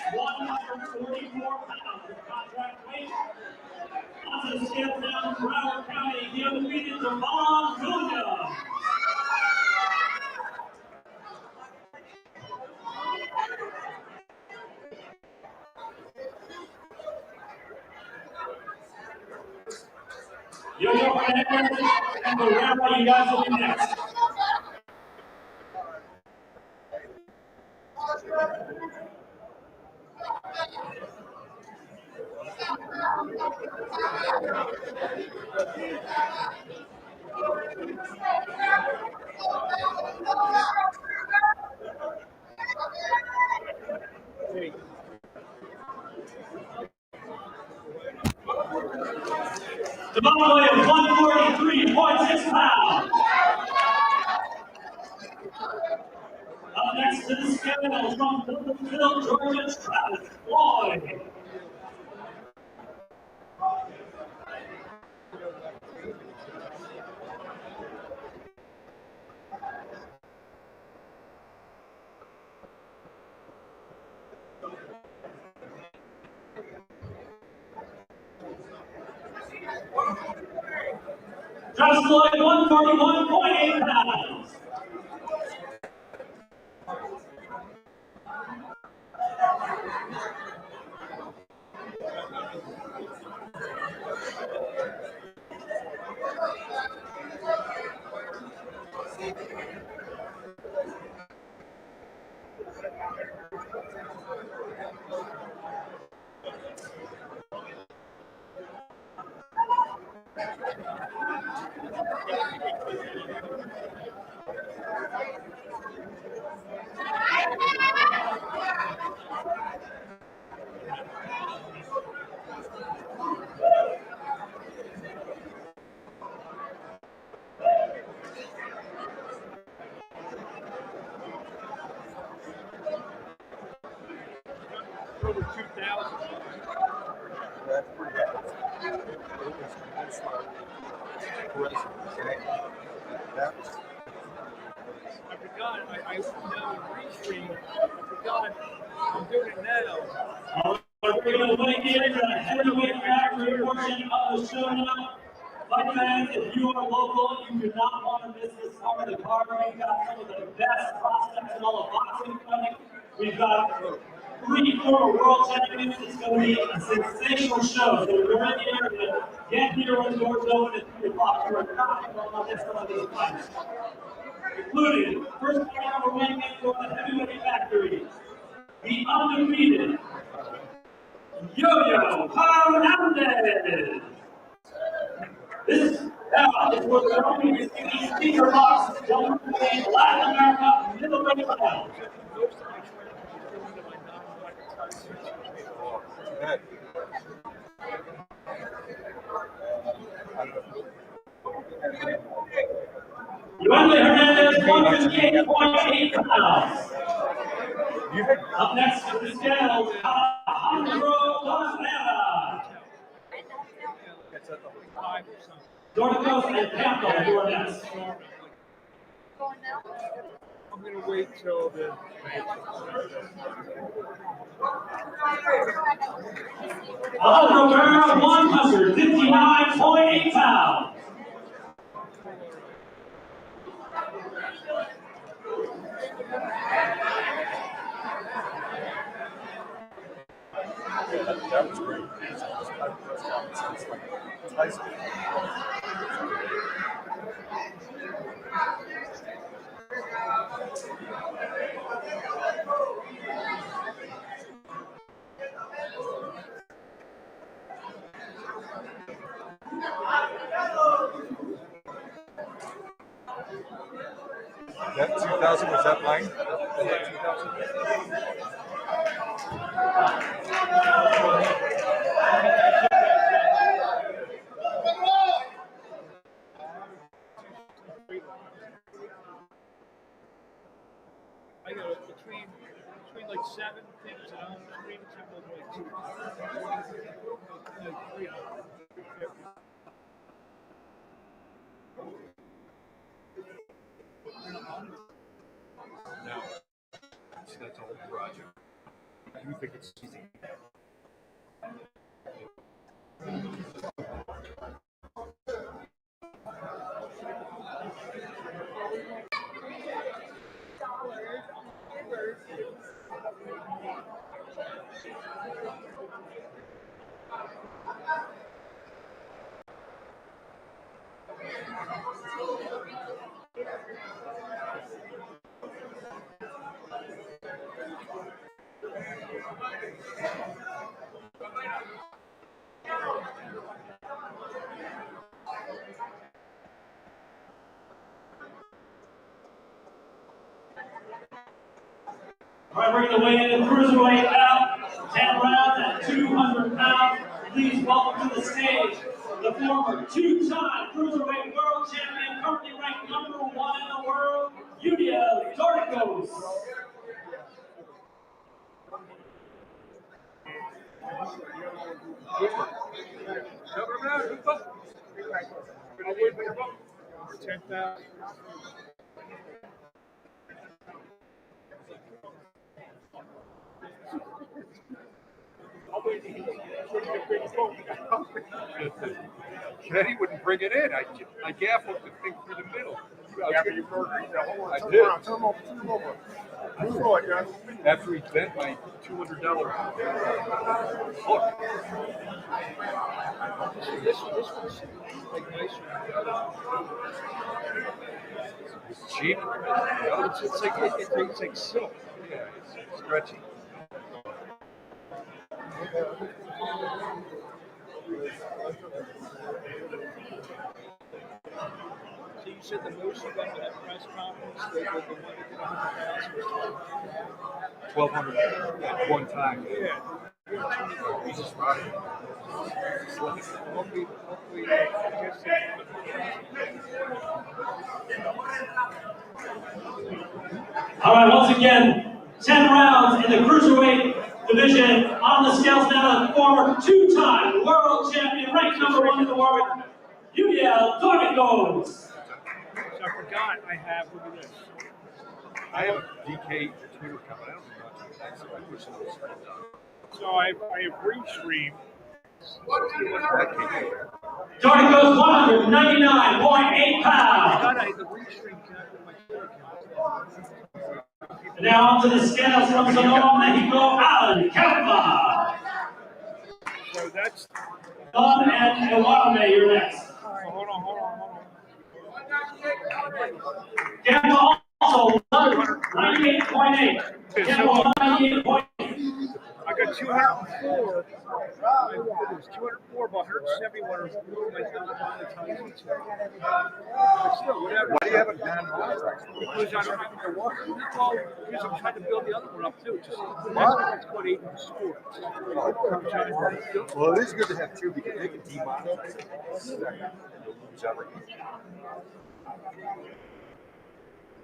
at 144 pounds of contract weight. Onto the scale down from Broward County, the undefeated Devon Williams. Yo-Yo Perez and Guerrero, you guys will be next. Devon Williams, 143.6 pounds. Up next to the scale from Louisville, Georgia, Travis Floyd. Travis Floyd, 141.8 pounds. Over 2,000. That's pretty good. I forgot. I now restream. I forgot. I'm doing it now. We're going to make it the heavyweight factory portion of the showdown. Fight fans, if you are local, you do not want to miss this part of the card. We've got some of the best prospects in all of boxing fighting. We've got 3 former world champions. It's going to be a sensational show. So if you're in the area, get here when the doors open at 3 o'clock. You're not going to miss some of these fights. Including first fight on the weighing in for the heavyweight factory, the undefeated Yo-Yo Hernandez. This bout is for the only speaker box, welterweight Latin America middleweight bout. Adrien Hernandez, 158.8 pounds. Up next to the scale, Arden Broner. North Coast and Campbell, you are next. I'm going to wait till the. Arden Broner, 159.8 pounds. That was great. It's like Tyson. That 2000, was that mine? That 2000? I got it between like 7 things and I'm screen symbols like 2. Like 300. No. See, that's a whole project. You think it's easy. working the way in the cruiserweight bout, 10 rounds at 200 pounds. Please welcome to the stage the former two-time cruiserweight world champion, currently ranked #1 in the world, Adrien Tarver. Cheney wouldn't bring it in. I gaffled the thing through the middle. After you burger, I did. turn him over. I saw it, guys. After he bent my $200 hook. This one's like nicer than the other. It's cheap. It's like silk. Yeah, it's stretchy. So you said the most you got at that press conference, the one that did 100,000 was 1,200 at one time. Yeah. Jesus, right. Hopefully, All right, once again, 10 rounds in the cruiserweight division. On the scales now, the former two-time world champion, ranked #1 in the world, Adrien Tarver. So I forgot I have, look at this. I have a DK Twitter account, but I don't know much. So I push those. So I have Restream. Tarver goes 199.8 pounds. The Restream connected to my Twitter account. And now onto the scales from Samoa, Mexico, Arden Campbell. So that's Don and Iwatame, you're next. Hold on. Campbell also 98.8. Campbell 98.8. I got 204. It was 204, but 171 is monetized. But still, whatever. Why do you have a non-monetized? Because I don't have to work. Well, because I'm trying to build the other one up too. Just it's called 8 in sport. Well, it is good to have two because they can demonetize it. You'll lose everything.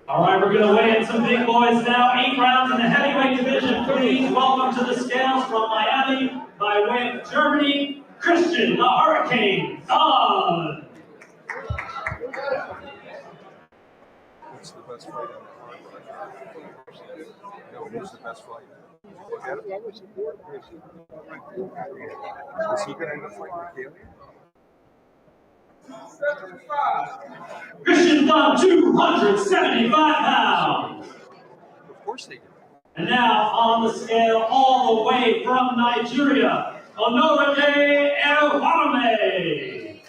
All right, we're going to weigh in some big boys now. 8 rounds in the heavyweight division. Please welcome to the scales from Miami, by way of Germany, Christian the Hurricane Zahn. What's the best fight on the card? No, who's the best fight? Look at it. Is he going to end up fighting Michaelia? Christian Zahn, 275 pounds. Of course they do. And now on the scale, all the way from Nigeria, Onoride Ewame.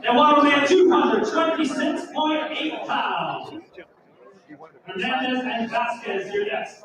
Ewame at 226.8 pounds. Hernandez and Vasquez, you're next.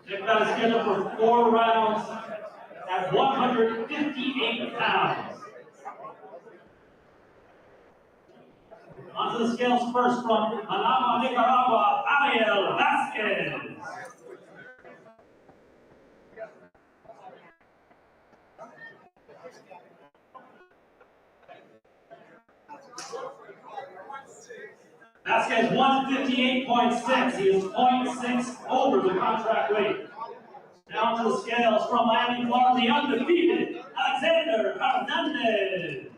They've got a schedule for 4 rounds at 158 pounds. Onto the scales first from Manama, Nicaragua, Ariel Vasquez. Vasquez 158.6. He is 0.6 over the contract weight. Now to the scales from Miami, Florida, the undefeated Alexander Hernandez.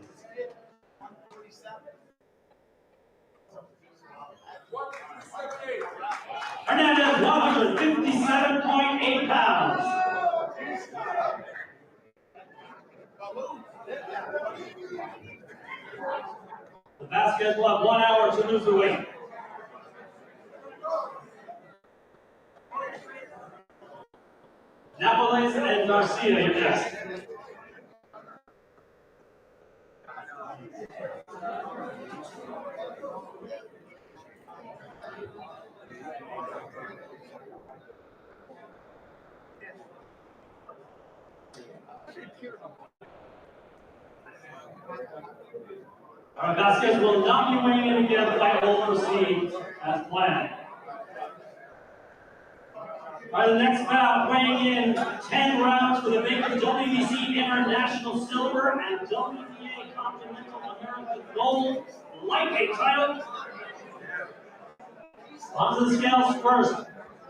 Hernandez 157.8 pounds. Vasquez will have 1 hour to lose the weight. Napoles and Garcia, you're next. All right, Vasquez will not be weighing in again. The fight will proceed as planned. All right, the next bout, weighing in 10 rounds for the vacant WBC International Silver and WBA Continental America Gold lightweight title. Onto the scales first.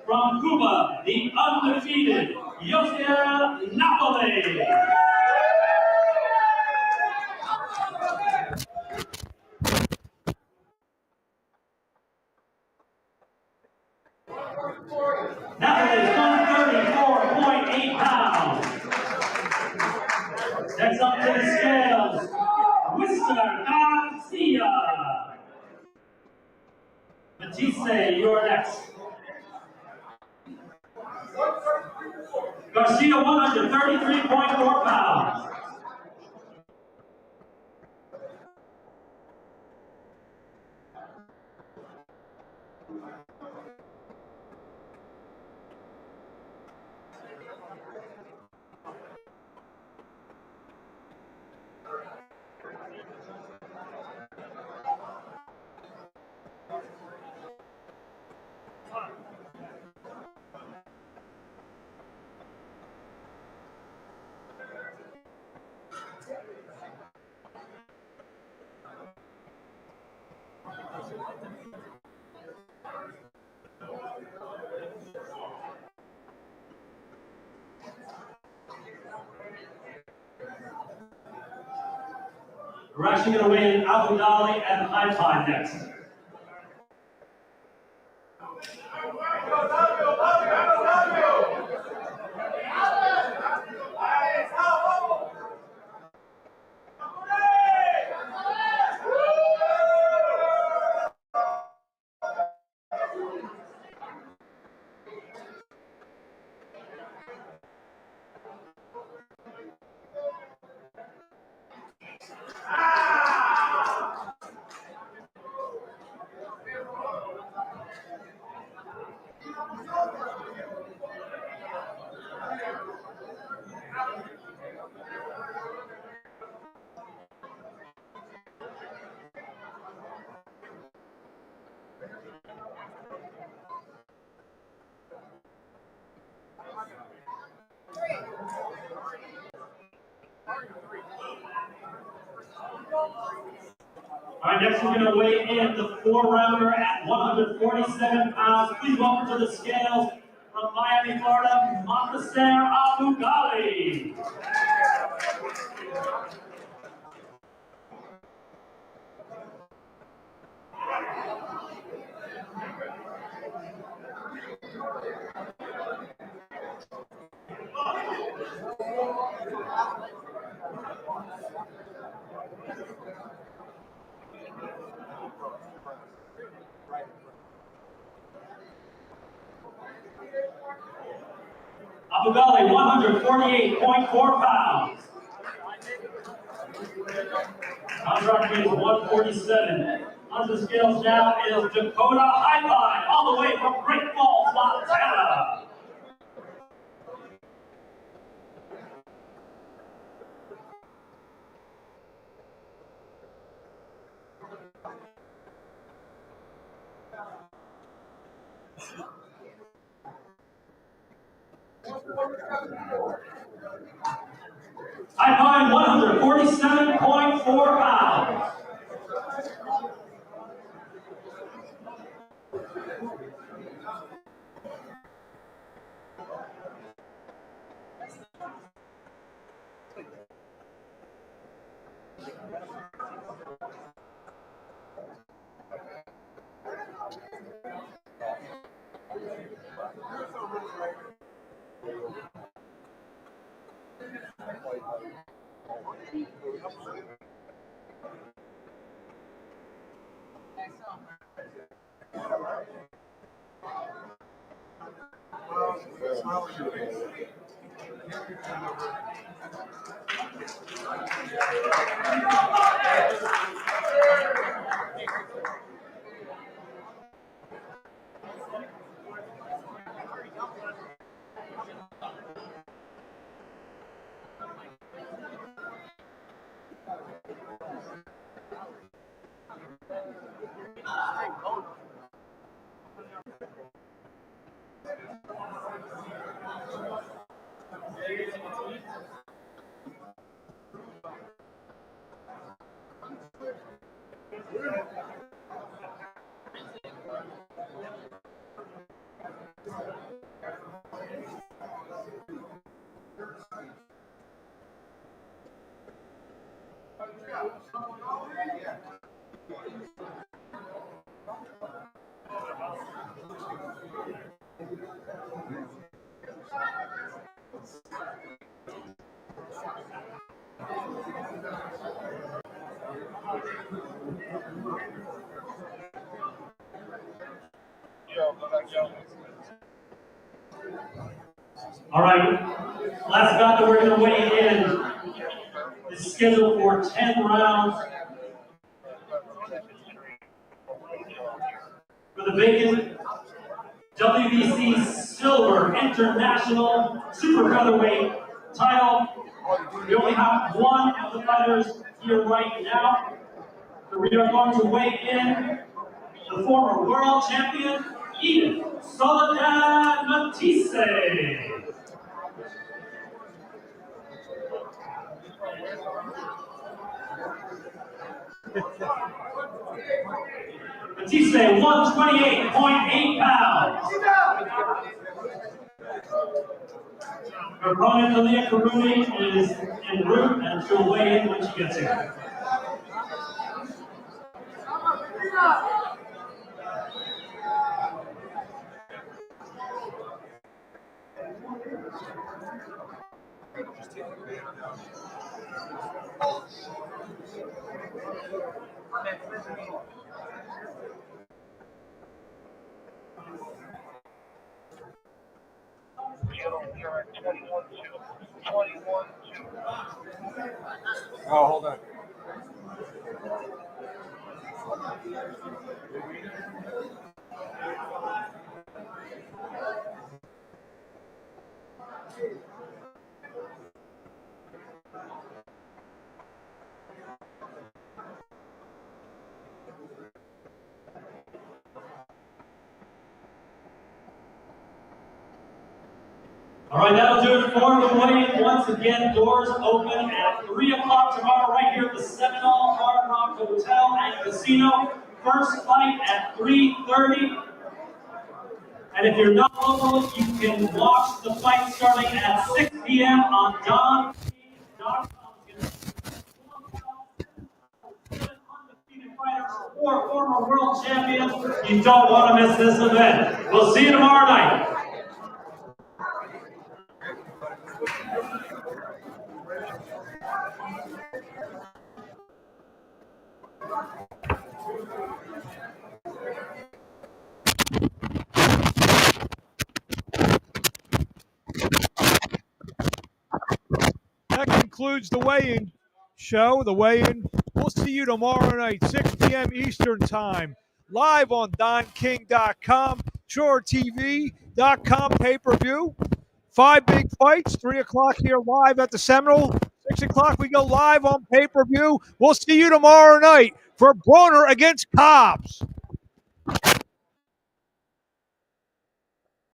From Cuba, the undefeated Josier Napoli. Napoli is 134.8 pounds. Next up to the scales, Mr. Garcia. Matisse, you're next. Garcia, 133.4 pounds. We're actually going to win Abu Dhabi and High Five next. All right, next we're going to weigh in the 4-rounder at 147 pounds. Please welcome to the scales from Miami, Florida, Monteser Abu Ghali. Abu Ghali, 148.4 pounds. Contract weight is 147. On the scales now is Dakota High all the way from Great Falls, Montana. I find 147.4 pounds. All right, last bout that we're going to weigh in is scheduled for 10 rounds. For the vacant WBC Silver International Super Featherweight title, we only have one of the fighters here right now. So we are going to weigh in the former world champion, Soledad Matisse. Matisse, 128.8 pounds. Her opponent, Talia Karuni, is en route and she'll weigh in when she gets here. Oh, hold on. All right, that'll do it for the weigh-in. Once again, doors open at 3 o'clock tomorrow right here at the Seminole Hard Rock Hotel and Casino. First fight at 3:30. And if you're not local, you can watch the fight starting at 6 p.m. on don.com. Four former world champions. You don't want to miss this event. We'll see you tomorrow night. That concludes the weigh-in show, the weigh-in. We'll see you tomorrow night, 6 p.m. Eastern Time, live on DonKing.com, ShoreTV.com, pay-per-view. 5 big fights, 3 o'clock here live at the Seminole. 6 o'clock we go live on pay-per-view. We'll see you tomorrow night for Broner against Cobbs.